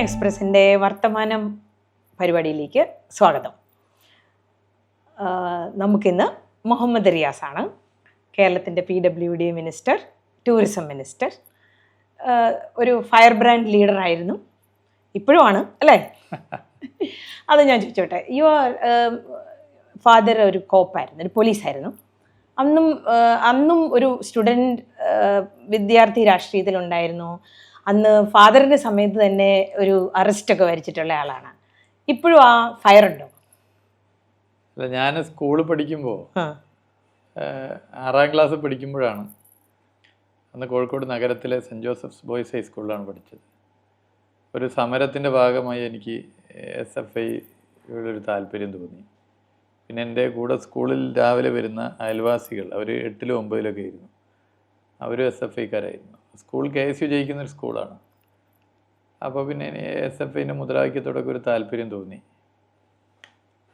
എക്സ്പ്രസിൻ്റെ വർത്തമാനം പരിപാടിയിലേക്ക് സ്വാഗതം. നമുക്കിന്ന് മുഹമ്മദ് റിയാസാണ്, കേരളത്തിൻ്റെ PWD മിനിസ്റ്റർ, ടൂറിസം മിനിസ്റ്റർ, ഒരു ഫയർ ബ്രാൻഡ് ലീഡറായിരുന്നു, ഇപ്പോഴുമാണ് അല്ലേ? അത് ഞാൻ ചോദിച്ചോട്ടെ, ഫാദർ ഒരു കോപ്പായിരുന്നു, ഒരു പോലീസായിരുന്നു. അന്നും ഒരു സ്റ്റുഡൻറ് വിദ്യാർത്ഥി രാഷ്ട്രീയത്തിലുണ്ടായിരുന്നു. അന്ന് ഫാദറിൻ്റെ സമയത്ത് തന്നെ ഒരു അറസ്റ്റൊക്കെ വരിച്ചിട്ടുള്ള ആളാണ്. ഇപ്പോഴും ആ ഫയർ ഉണ്ടോ? അല്ല, ഞാൻ സ്കൂളിൽ പഠിക്കുമ്പോൾ 6ാം ക്ലാസ് പഠിക്കുമ്പോഴാണ്, അന്ന് കോഴിക്കോട് നഗരത്തിലെ സെൻറ്റ് ജോസഫ്സ് ബോയ്സ് ഹൈസ്കൂളിലാണ് പഠിച്ചത്. ഒരു സമരത്തിൻ്റെ ഭാഗമായി എനിക്ക് SFIയോടൊരു താല്പര്യം തോന്നി. പിന്നെ എൻ്റെ കൂടെ സ്കൂളിൽ രാവിലെ വരുന്ന അയൽവാസികൾ, അവർ 8ലും 9ലൊക്കെ ആയിരുന്നു, അവരും SFIക്കാരായിരുന്നു. സ്കൂൾ KSU ജയിക്കുന്നൊരു സ്കൂളാണ്. അപ്പോൾ പിന്നെ SFIൻ്റെ മുദ്രാവാക്യത്തോടൊക്കെ ഒരു താല്പര്യം തോന്നി.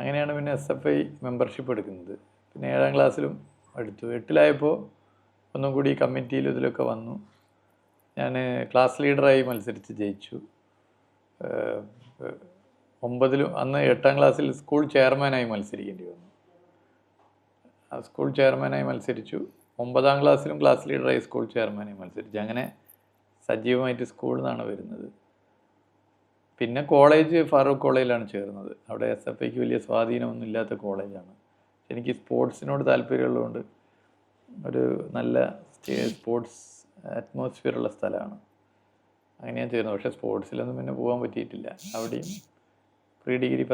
അങ്ങനെയാണ് പിന്നെ SFI മെമ്പർഷിപ്പ് എടുക്കുന്നത്. പിന്നെ 7ാം ക്ലാസ്സിലും എടുത്തു. 8ലായപ്പോൾ ഒന്നും കൂടി കമ്മിറ്റിയിലും ഇതിലൊക്കെ വന്നു. ഞാൻ ക്ലാസ് ലീഡറായി മത്സരിച്ച് ജയിച്ചു. 9ലും അന്ന് 8ാം ക്ലാസ്സിൽ സ്കൂൾ ചെയർമാനായി മത്സരിക്കേണ്ടി വന്നു. ആ സ്കൂൾ ചെയർമാനായി മത്സരിച്ചു. 9ാം ക്ലാസ്സിലും ക്ലാസ് ലീഡറായി സ്കൂൾ ചെയർമാനായി മത്സരിച്ചു. അങ്ങനെ സജീവമായിട്ട് സ്കൂളിൽ നിന്നാണ് വരുന്നത്. പിന്നെ കോളേജ് ഫാറൂഖ് കോളേജിലാണ് ചേർന്നത്. അവിടെ SFIക്ക് വലിയ സ്വാധീനമൊന്നും ഇല്ലാത്ത കോളേജാണ്. എനിക്ക് സ്പോർട്സിനോട് താല്പര്യമുള്ളതുകൊണ്ട് ഒരു നല്ല സ്പോർട്സ് അറ്റ്മോസ്ഫിയറുള്ള സ്ഥലമാണ്. അങ്ങനെയാണ് ചേർന്നത്. പക്ഷേ സ്പോർട്സിലൊന്നും പിന്നെ പോകാൻ പറ്റിയിട്ടില്ല. അവിടെയും പ്രീ ഡിഗ്രി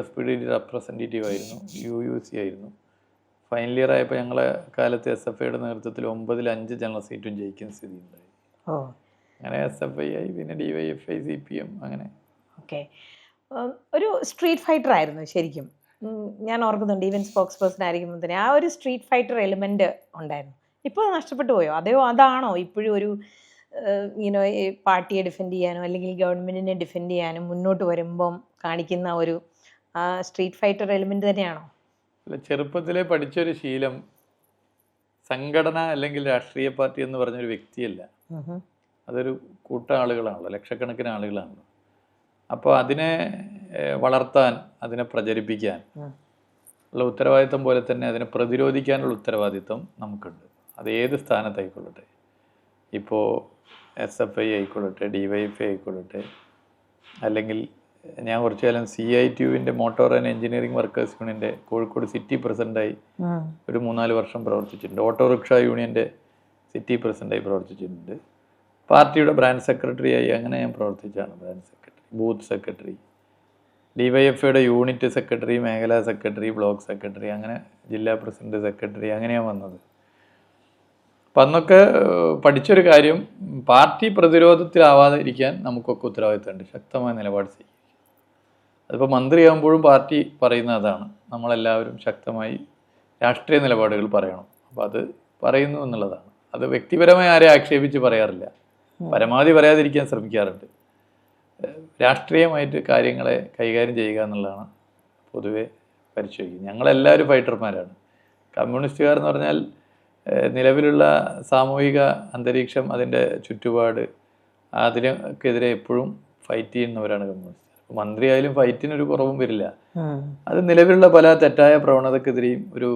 റെപ്രസെൻറ്റേറ്റീവ് ആയിരുന്നു, UUC ആയിരുന്നു. ഫൈനൽ ഇയർ ആയപ്പോൾ ഞങ്ങളെ കാലത്ത് SFIയുടെ നേതൃത്വത്തിൽ 9ൽ 5 ജനറൽ സീറ്റും ജയിക്കുന്ന സ്ഥിതി ഉണ്ടായി. അങ്ങനെ SFI ആയി, പിന്നെ DYFI, CPM, അങ്ങനെ. ഓക്കെ, ഒരു സ്ട്രീറ്റ് ഫൈറ്റർ ആയിരുന്നു ശരിക്കും. ഞാൻ ഓർക്കുന്നുണ്ട്, ഈവൻ സ്പോക്സ് പേഴ്സൺ ആയിരിക്കുമ്പോൾ തന്നെ ആ ഒരു സ്ട്രീറ്റ് ഫൈറ്റർ എലിമെൻ്റ് ഉണ്ടായിരുന്നു. ഇപ്പോൾ നഷ്ടപ്പെട്ടു പോയോ? അതാണോ ഇപ്പോഴും ഒരു പാർട്ടിയെ ഡിഫെൻഡ് ചെയ്യാനോ അല്ലെങ്കിൽ ഗവൺമെൻറ്റിനെ ഡിഫെൻഡ് ചെയ്യാനും മുന്നോട്ട് വരുമ്പം കാണിക്കുന്ന ഒരു സ്ട്രീറ്റ് ഫൈറ്റർ എലിമെൻ്റ് തന്നെയാണോ? അല്ല, ചെറുപ്പത്തിലെ പഠിച്ചൊരു ശീലം സംഘടന അല്ലെങ്കിൽ രാഷ്ട്രീയ പാർട്ടി എന്ന് പറഞ്ഞൊരു വ്യക്തിയല്ല, അതൊരു കൂട്ടം ആളുകളാണല്ലോ, ലക്ഷക്കണക്കിന് ആളുകളാണല്ലോ. അപ്പോൾ അതിനെ വളർത്താൻ, അതിനെ പ്രചരിപ്പിക്കാൻ ഉള്ള ഉത്തരവാദിത്വം പോലെ തന്നെ അതിനെ പ്രതിരോധിക്കാനുള്ള ഉത്തരവാദിത്വം നമുക്കുണ്ട്. അത് ഏത് സ്ഥാനത്തായിക്കൊള്ളട്ടെ. ഇപ്പോൾ SFI ആയിക്കൊള്ളട്ടെ, DYFI ആയിക്കൊള്ളട്ടെ, അല്ലെങ്കിൽ ഞാൻ കുറച്ചു കാലം CITUവിൻ്റെ മോട്ടോർ ആൻഡ് എഞ്ചിനീയറിംഗ് വർക്കേഴ്സ് യൂണിയൻ്റെ കോഴിക്കോട് സിറ്റി പ്രസിഡൻ്റായി ഒരു 3-4 വർഷം പ്രവർത്തിച്ചിട്ടുണ്ട്. ഓട്ടോറിക്ഷ യൂണിയൻ്റെ സിറ്റി പ്രസിഡൻ്റായി പ്രവർത്തിച്ചിട്ടുണ്ട്. പാർട്ടിയുടെ ബ്രാഞ്ച് സെക്രട്ടറിയായി അങ്ങനെ ഞാൻ പ്രവർത്തിച്ചാണ്. ബ്രാഞ്ച് സെക്രട്ടറി, ബൂത്ത് സെക്രട്ടറി, DYFIയുടെ യൂണിറ്റ് സെക്രട്ടറി, മേഖലാ സെക്രട്ടറി, ബ്ലോക്ക് സെക്രട്ടറി, അങ്ങനെ ജില്ലാ പ്രസിഡന്റ്, സെക്രട്ടറി, അങ്ങനെയാണ് വന്നത്. അപ്പം അന്നൊക്കെ പഠിച്ചൊരു കാര്യം, പാർട്ടി പ്രതിരോധത്തിലാവാതെ ഇരിക്കാൻ നമുക്കൊക്കെ ഉത്തരവാദിത്തമുണ്ട്, ശക്തമായ നിലപാട് സ്വീകരിക്കും. അതിപ്പോൾ മന്ത്രിയാകുമ്പോഴും പാർട്ടി പറയുന്ന അതാണ്, നമ്മളെല്ലാവരും ശക്തമായി രാഷ്ട്രീയ നിലപാടുകൾ പറയണം. അപ്പോൾ അത് പറയുന്നു എന്നുള്ളതാണ്. അത് വ്യക്തിപരമായി ആരെ ആക്ഷേപിച്ച് പറയാറില്ല, പരമാവധി പറയാതിരിക്കാൻ ശ്രമിക്കാറുണ്ട്. രാഷ്ട്രീയമായിട്ട് കാര്യങ്ങളെ കൈകാര്യം ചെയ്യുക എന്നുള്ളതാണ് പൊതുവെ പരിശോധിക്കുന്നത്. ഞങ്ങളെല്ലാവരും ഫൈറ്റർമാരാണ്. കമ്മ്യൂണിസ്റ്റുകാർ എന്ന് പറഞ്ഞാൽ നിലവിലുള്ള സാമൂഹിക അന്തരീക്ഷം, അതിൻ്റെ ചുറ്റുപാട്, അതിനൊക്കെതിരെ എപ്പോഴും ഫൈറ്റ് ചെയ്യുന്നവരാണ് കമ്മ്യൂണിസ്റ്റ്. മന്ത്രിയായാലും ഫൈറ്റിനൊരു കുറവും വരില്ല. അത് നിലവിലുള്ള പല തെറ്റായ പ്രവണതക്കെതിരെയും ഒരു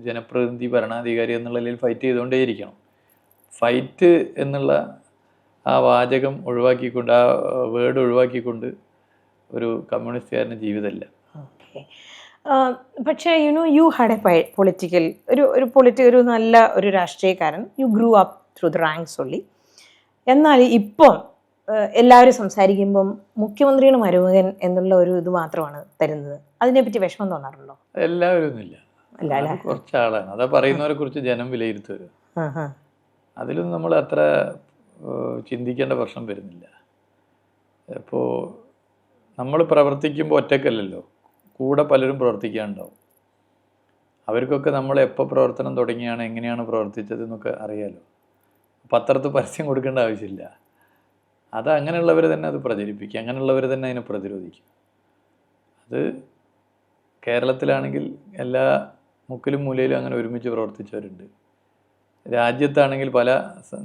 ജനപ്രതിനിധി, ഭരണാധികാരി എന്നുള്ള നിലയിൽ ഫൈറ്റ് ചെയ്തുകൊണ്ടേയിരിക്കണം. ഫൈറ്റ് എന്നുള്ള ആ വാചകം ഒഴിവാക്കിക്കൊണ്ട്, ആ വേർഡ് ഒഴിവാക്കിക്കൊണ്ട് ഒരു കമ്മ്യൂണിസ്റ്റുകാരൻ്റെ ജീവിതമില്ല. പക്ഷേ യു ഹാഡ് എ പൊളിറ്റിക്കൽ ഒരു നല്ല ഒരു രാഷ്ട്രീയക്കാരൻ. You grew up through the ranks ഒള്ളി. എന്നാൽ ഇപ്പം എല്ലാവരും സംസാരിക്കുമ്പം മുഖ്യമന്ത്രിയുടെ മരുമകൻ എന്നുള്ള ഒരു ഇത് മാത്രമാണ് തരുന്നത്. അതിനെപ്പറ്റി വിഷമം തോന്നാറുണ്ടോ? എല്ലാവരും ഒന്നുമില്ല, കുറച്ചാളാണ്. അതാ പറയുന്നവരെ കുറിച്ച് ജനം വിലയിരുത്തുക. അതിലൊന്നും നമ്മൾ അത്ര ചിന്തിക്കേണ്ട പ്രശ്നം വരുന്നില്ല. ഇപ്പോൾ നമ്മൾ പ്രവർത്തിക്കുമ്പോൾ ഒറ്റക്കല്ലല്ലോ, കൂടെ പലരും പ്രവർത്തിക്കാനുണ്ടാവും. അവർക്കൊക്കെ നമ്മൾ എപ്പോൾ പ്രവർത്തനം തുടങ്ങിയാണ്, എങ്ങനെയാണ് പ്രവർത്തിച്ചത് എന്നൊക്കെ അറിയാലോ. പത്രത്തിൽ പരസ്യം കൊടുക്കേണ്ട ആവശ്യമില്ല. അത് അങ്ങനെയുള്ളവർ തന്നെ അത് പ്രചരിപ്പിക്കുക, അങ്ങനെയുള്ളവർ തന്നെ അതിനെ പ്രതിരോധിക്കും. അത് കേരളത്തിലാണെങ്കിൽ എല്ലാ മുക്കിലും മൂലയിലും അങ്ങനെ ഒരുമിച്ച് പ്രവർത്തിച്ചവരുണ്ട്. രാജ്യത്താണെങ്കിൽ പല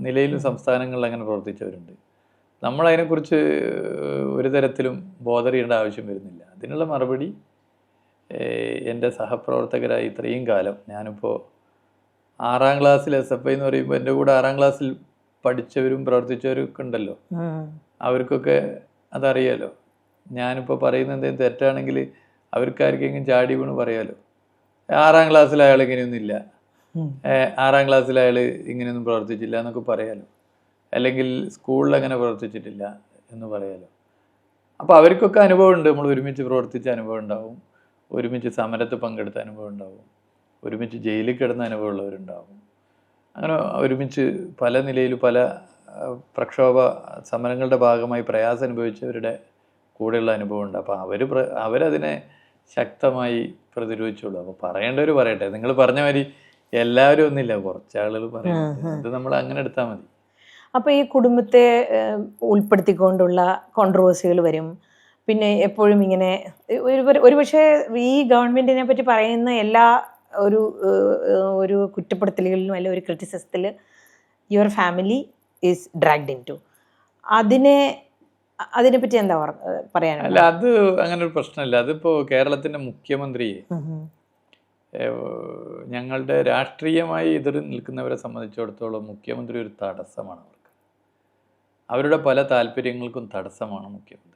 നിലയിലും സംസ്ഥാനങ്ങളിൽ അങ്ങനെ പ്രവർത്തിച്ചവരുണ്ട്. നമ്മളതിനെക്കുറിച്ച് ഒരു തരത്തിലും ബോധർ ചെയ്യേണ്ട ആവശ്യം വരുന്നില്ല. അതിനുള്ള മറുപടി എൻ്റെ സഹപ്രവർത്തകരായി ഇത്രയും കാലം, ഞാനിപ്പോൾ 6ാം ക്ലാസ്സിൽ SFI എന്ന് പറയുമ്പോൾ എൻ്റെ കൂടെ 6ാം ക്ലാസ്സിൽ പഠിച്ചവരും പ്രവർത്തിച്ചവരൊക്കെ ഉണ്ടല്ലോ, അവർക്കൊക്കെ അതറിയാലോ. ഞാനിപ്പോൾ പറയുന്നത് എന്തെങ്കിലും തെറ്റാണെങ്കിൽ അവർക്കാർക്കെങ്കിലും ചാടി വീണ് പറയാലോ, 6ാം ക്ലാസ്സിൽ അയാൾ ഇങ്ങനെയൊന്നും ഇല്ല, 6ാം ക്ലാസ്സിൽ അയാൾ ഇങ്ങനെയൊന്നും പ്രവർത്തിച്ചില്ല എന്നൊക്കെ പറയാലോ, അല്ലെങ്കിൽ സ്കൂളിൽ അങ്ങനെ പ്രവർത്തിച്ചിട്ടില്ല എന്ന് പറയാലോ. അപ്പോൾ അവർക്കൊക്കെ അനുഭവമുണ്ട്. നമ്മൾ ഒരുമിച്ച് പ്രവർത്തിച്ച അനുഭവം ഉണ്ടാവും, ഒരുമിച്ച് സമരത്ത് പങ്കെടുത്ത അനുഭവം ഉണ്ടാവും, ഒരുമിച്ച് ജയിലിൽ കിടന്ന അനുഭവമുള്ളവരുണ്ടാവും. അങ്ങനെ ഒരുമിച്ച് പല നിലയിൽ പല പ്രക്ഷോഭ സമരങ്ങളുടെ ഭാഗമായി പ്രയാസം അനുഭവിച്ചവരുടെ കൂടെയുള്ള അനുഭവമുണ്ട്. അപ്പോൾ അവരതിനെ ശക്തമായി പ്രതിരോധിച്ചുള്ളൂ. അപ്പോൾ പറയേണ്ടവർ പറയട്ടെ. നിങ്ങൾ പറഞ്ഞ മാതിരി എല്ലാവരും ഒന്നില്ല, കുറച്ചാളുകൾ പറയുന്നത്, അത് നമ്മൾ അങ്ങനെ എടുത്താൽ മതി. അപ്പോൾ ഈ കുടുംബത്തെ ഉൾപ്പെടുത്തിക്കൊണ്ടുള്ള കോൺട്രവേഴ്സികൾ വരും. പിന്നെ എപ്പോഴും ഇങ്ങനെ ഒരുപക്ഷെ ഈ ഗവൺമെൻറ്റിനെ പറ്റി പറയുന്ന എല്ലാ ഒരു കുറ്റപ്പെടുത്തലുകളിലും അല്ലെങ്കിൽ ഒരു ക്രിറ്റിസിസത്തിൽ your family is dragged into. അതിനെപ്പറ്റി എന്താ പറയാൻ? അല്ല, അത് അങ്ങനെ ഒരു പ്രശ്നമില്ല. അതിപ്പോൾ കേരളത്തിൻ്റെ മുഖ്യമന്ത്രിയെ ഞങ്ങളുടെ രാഷ്ട്രീയമായി എതിർ നിൽക്കുന്നവരെ സംബന്ധിച്ചിടത്തോളം മുഖ്യമന്ത്രി ഒരു തടസ്സമാണ്. അവരുടെ പല താല്പര്യങ്ങൾക്കും തടസ്സമാണ് മുഖ്യമന്ത്രി.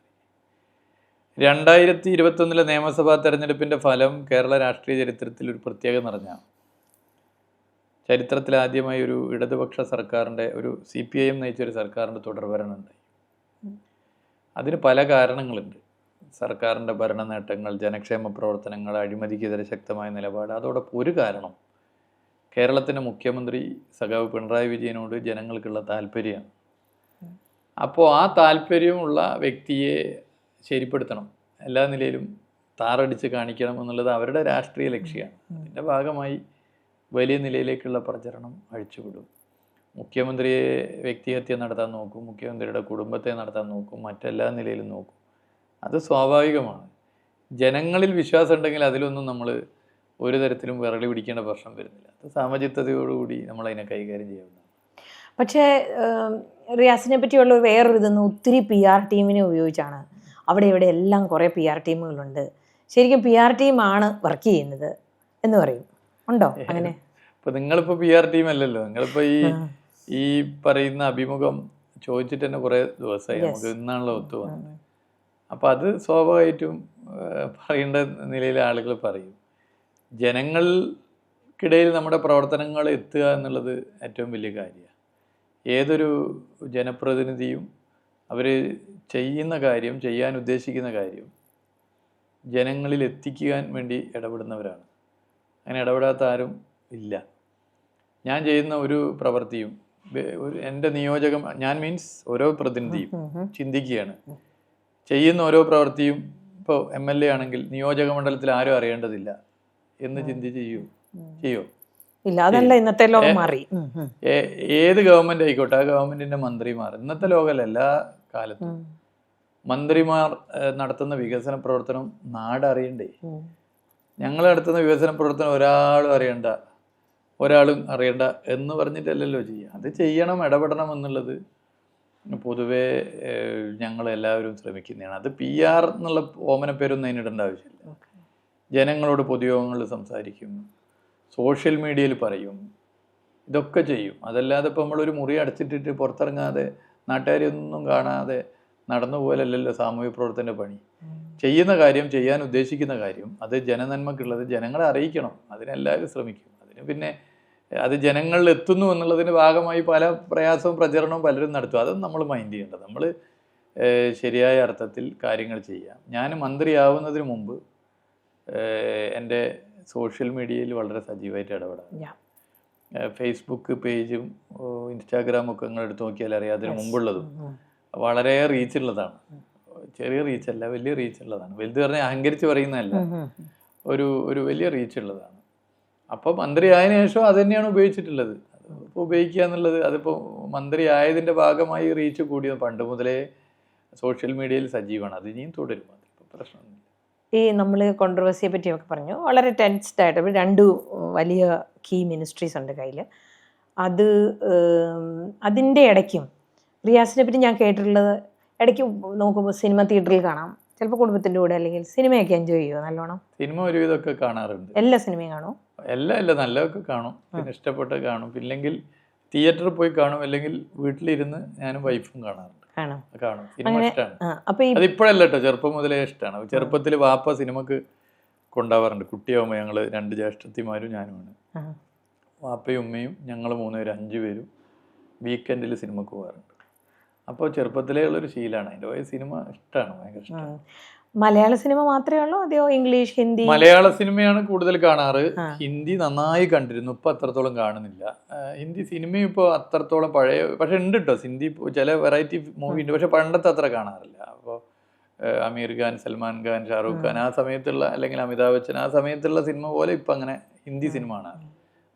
2021 നിയമസഭാ തെരഞ്ഞെടുപ്പിൻ്റെ ഫലം കേരള രാഷ്ട്രീയ ചരിത്രത്തിൽ ഒരു പ്രത്യേകത നിറഞ്ഞ, ചരിത്രത്തിലാദ്യമായി ഒരു ഇടതുപക്ഷ സർക്കാരിൻ്റെ, ഒരു CPIM നയിച്ചൊരു സർക്കാരിൻ്റെ തുടർഭരണം ഉണ്ടായി. അതിന് പല കാരണങ്ങളുണ്ട്. സർക്കാരിൻ്റെ ഭരണ നേട്ടങ്ങൾ, ജനക്ഷേമ പ്രവർത്തനങ്ങൾ, അഴിമതിക്കെതിരെ ശക്തമായ നിലപാട്. അതോടൊപ്പം ഒരു കാരണം കേരളത്തിൻ്റെ മുഖ്യമന്ത്രി സഖാവ് പിണറായി വിജയനോട് ജനങ്ങൾക്കുള്ള താല്പര്യമാണ്. അപ്പോൾ ആ താല്പര്യമുള്ള വ്യക്തിയെ ശരിപ്പെടുത്തണം, എല്ലാ നിലയിലും താറടിച്ച് കാണിക്കണം എന്നുള്ളത് അവരുടെ രാഷ്ട്രീയ ലക്ഷ്യമാണ്. അതിൻ്റെ ഭാഗമായി വലിയ നിലയിലേക്കുള്ള പ്രചരണം അഴിച്ചുവിടും. മുഖ്യമന്ത്രിയെ വ്യക്തിഹത്യ നടത്താൻ നോക്കും, മുഖ്യമന്ത്രിയുടെ കുടുംബത്തെ നടത്താൻ നോക്കും, മറ്റെല്ലാ നിലയിലും നോക്കും. അത് സ്വാഭാവികമാണ്. ജനങ്ങളിൽ വിശ്വാസം ഉണ്ടെങ്കിൽ അതിലൊന്നും നമ്മൾ ഒരു തരത്തിലും വിരളി പിടിക്കേണ്ട പ്രശ്നം വരുന്നില്ല. അത് സമചിത്തതയോടുകൂടി നമ്മളതിനെ കൈകാര്യം ചെയ്യാവുന്നതാണ്. പക്ഷേ റിയാസിനെ പറ്റിയുള്ള വേറൊരു ഇതൊന്നും ഒത്തിരി PR ടീമിനെ ഉപയോഗിച്ചാണ്. അവിടെ ഇവിടെ എല്ലാം കുറേ PR ടീമുകളുണ്ട്, ശരിക്കും PR ടീമാണ് വർക്ക് ചെയ്യുന്നത് എന്ന് പറയും. ഉണ്ടോ അങ്ങനെ? ഇപ്പോൾ നിങ്ങളിപ്പോൾ PR ടീം അല്ലല്ലോ. നിങ്ങളിപ്പോൾ ഈ പറയുന്ന അഭിമുഖം ചോദിച്ചിട്ട് തന്നെ കുറേ ദിവസമായി, നമുക്ക് ഇന്നാണല്ലോ ഒത്തു വന്നത്. അപ്പോൾ അത് സ്വാഭാവികമായിട്ടും പറയേണ്ട നിലയിൽ ആളുകൾ പറയും. ജനങ്ങൾക്കിടയിൽ നമ്മുടെ പ്രവർത്തനങ്ങൾ എത്തുക എന്നുള്ളത് ഏറ്റവും വലിയ കാര്യമാണ്. ഏതൊരു ജനപ്രതിനിധിയും അവർ ചെയ്യുന്ന കാര്യം, ചെയ്യാൻ ഉദ്ദേശിക്കുന്ന കാര്യം ജനങ്ങളിൽ എത്തിക്കാൻ വേണ്ടി ഇടപെടുന്നവരാണ്. അങ്ങനെ ഇടപെടാത്ത ആരും ഇല്ല. ഞാൻ ചെയ്യുന്ന ഒരു പ്രവൃത്തിയും എൻ്റെ നിയോജകം, ഞാൻ മീൻസ് ഓരോ പ്രതിനിധിയും ചിന്തിക്കുകയാണ്, ചെയ്യുന്ന ഓരോ പ്രവൃത്തിയും ഇപ്പോൾ MLA ആണെങ്കിൽ നിയോജക മണ്ഡലത്തിൽ ആരും അറിയേണ്ടതില്ല എന്ന് ചിന്തിച്ച് ചെയ്യോ? ഇല്ല, അതല്ല ഇന്നത്തെ ലോകം മാറി. ഏത് ഗവൺമെൻറ് ആയിക്കോട്ടെ, ആ ഗവൺമെൻറ്റിൻ്റെ മന്ത്രിമാർ, ഇന്നത്തെ ലോകമല്ല, എല്ലാ കാലത്തും മന്ത്രിമാർ നടത്തുന്ന വികസന പ്രവർത്തനം നാട് അറിയണ്ടേ? ഞങ്ങൾ നടത്തുന്ന വികസന പ്രവർത്തനം ഒരാളും അറിയണ്ട എന്ന് പറഞ്ഞിട്ടല്ലല്ലോ ചെയ്യുക. അത് ചെയ്യണം, ഇടപെടണം എന്നുള്ളത് പൊതുവേ ഞങ്ങളെല്ലാവരും ശ്രമിക്കുന്നതാണ്. അത് PR എന്നുള്ള ഓമനപ്പേരൊന്നും അതിനിടേണ്ട ആവശ്യമില്ല. ജനങ്ങളോട് പൊതുയോഗങ്ങളിൽ സംസാരിക്കും, സോഷ്യൽ മീഡിയയിൽ പറയും, ഇതൊക്കെ ചെയ്യും. അതല്ലാതെ ഇപ്പോൾ നമ്മളൊരു മുറി അടച്ചിട്ടിട്ട് പുറത്തിറങ്ങാതെ നാട്ടുകാരെയൊന്നും കാണാതെ നടന്നു പോലല്ലല്ലോ സാമൂഹ്യ പ്രവർത്തന പണി. ചെയ്യുന്ന കാര്യം, ചെയ്യാൻ ഉദ്ദേശിക്കുന്ന കാര്യം, അത് ജനനന്മക്കുള്ളത് ജനങ്ങളെ അറിയിക്കണം. അതിനെല്ലാവരും ശ്രമിക്കും. അതിന് പിന്നെ അത് ജനങ്ങളിൽ എത്തുന്നു എന്നുള്ളതിൻ്റെ ഭാഗമായി പല പ്രയാസവും പ്രചരണവും പലരും നടത്തും. അതൊന്നും നമ്മൾ മൈൻഡ് ചെയ്യേണ്ടത്. നമ്മൾ ശരിയായ അർത്ഥത്തിൽ കാര്യങ്ങൾ ചെയ്യാം. ഞാൻ മന്ത്രിയാവുന്നതിന് മുമ്പ് എൻ്റെ സോഷ്യൽ മീഡിയയിൽ വളരെ സജീവമായിട്ട് ഇടപെടാം. ഫേസ്ബുക്ക് പേജും ഇൻസ്റ്റാഗ്രാമൊക്കെ നിങ്ങൾ എടുത്ത് നോക്കിയാൽ അറിയാം. അതിന് മുമ്പുള്ളതും വളരെ റീച്ചുള്ളതാണ്. ചെറിയ റീച്ചല്ല, വലിയ റീച്ചുള്ളതാണ്. വലുത് പറഞ്ഞാൽ അഹങ്കരിച്ച് പറയുന്നതല്ല, ഒരു വലിയ റീച്ചുള്ളതാണ്. അപ്പോൾ മന്ത്രി ആയതിനു ശേഷം അത് തന്നെയാണ് ഉപയോഗിച്ചിട്ടുള്ളത്. ഇപ്പോൾ ഉപയോഗിക്കുക എന്നുള്ളത് അതിപ്പോൾ മന്ത്രി ആയതിൻ്റെ ഭാഗമായി റീച്ച് കൂടിയത്. പണ്ട് മുതലേ സോഷ്യൽ മീഡിയയിൽ സജീവമാണ്. അത് ഇനിയും തുടരും. അതിപ്പോൾ പ്രശ്നമൊന്നുമില്ല. ഈ നമ്മൾ കോൺട്രവേഴ്സിയെ പറ്റിയൊക്കെ പറഞ്ഞു, വളരെ ടെൻസ്ഡ് ആയിട്ട് 2 വലിയ കീ മിനിസ്ട്രീസ് ഉണ്ട് കയ്യിൽ. അതിൻ്റെ ഇടയ്ക്കും റിയാസിനെ പറ്റി ഞാൻ കേട്ടിട്ടുള്ളത് ഇടയ്ക്ക് നോക്കുമ്പോൾ സിനിമ തിയേറ്ററിൽ കാണാം, ചിലപ്പോൾ കുടുംബത്തിൻ്റെ കൂടെ, അല്ലെങ്കിൽ സിനിമയൊക്കെ എൻജോയ് ചെയ്യുമോ നല്ലോണം? സിനിമ ഒരുവിധമൊക്കെ കാണാറുണ്ട്. എല്ലാ സിനിമയും കാണുമോ? എല്ലാം നല്ലതൊക്കെ കാണും, പിന്നെ ഇഷ്ടപ്പെട്ട കാണും, ഇല്ലെങ്കിൽ തിയേറ്ററിൽ പോയി കാണും, അല്ലെങ്കിൽ വീട്ടിലിരുന്ന് ഞാനും വൈഫും കാണാറുണ്ട്. കാണും, സിനിമ ഇഷ്ടമാണ്. അതിപ്പോഴല്ല കേട്ടോ, ചെറുപ്പം മുതലേ ഇഷ്ടമാണ്. ചെറുപ്പത്തിൽ വാപ്പ സിനിമക്ക് കൊണ്ടുപോകാറുണ്ട്. കുട്ടിയാവുമ്പോൾ ഞങ്ങൾ 2 ജ്യേഷ്ഠത്തിമാരും ഞാനുമാണ്. വാപ്പയും ഉമ്മയും ഞങ്ങൾ 3 പേരും 5 പേരും വീക്കെൻഡിൽ സിനിമക്ക് പോകാറുണ്ട്. അപ്പോൾ ചെറുപ്പത്തിലേ ഉള്ളൊരു ശീലമാണ്. അതിൻ്റെ വഴി സിനിമ ഇഷ്ടമാണ്, ഭയങ്കര ഇഷ്ടമാണ്. മലയാള സിനിമ മാത്രമേ ഉള്ളൂ അതെയോ ഇംഗ്ലീഷ്, ഹിന്ദി? മലയാള സിനിമയാണ് കൂടുതൽ കാണാറ്. ഹിന്ദി നന്നായി കണ്ടിരുന്നു, ഇപ്പം അത്രത്തോളം കാണുന്നില്ല. ഹിന്ദി സിനിമയും ഇപ്പോൾ അത്രത്തോളം പഴയ, പക്ഷെ ഉണ്ട് കേട്ടോ ഹിന്ദി ചില വെറൈറ്റി മൂവി ഉണ്ട്, പക്ഷെ പണ്ടത്തെ അത്ര കാണാറില്ല. അപ്പോൾ അമീർ ഖാൻ, സൽമാൻ ഖാൻ, ഷാറൂഖ് ഖാൻ ആ സമയത്തുള്ള, അല്ലെങ്കിൽ അമിതാഭ് ബച്ചൻ ആ സമയത്തുള്ള സിനിമ പോലെ ഇപ്പം അങ്ങനെ ഹിന്ദി സിനിമ കാണാറ്.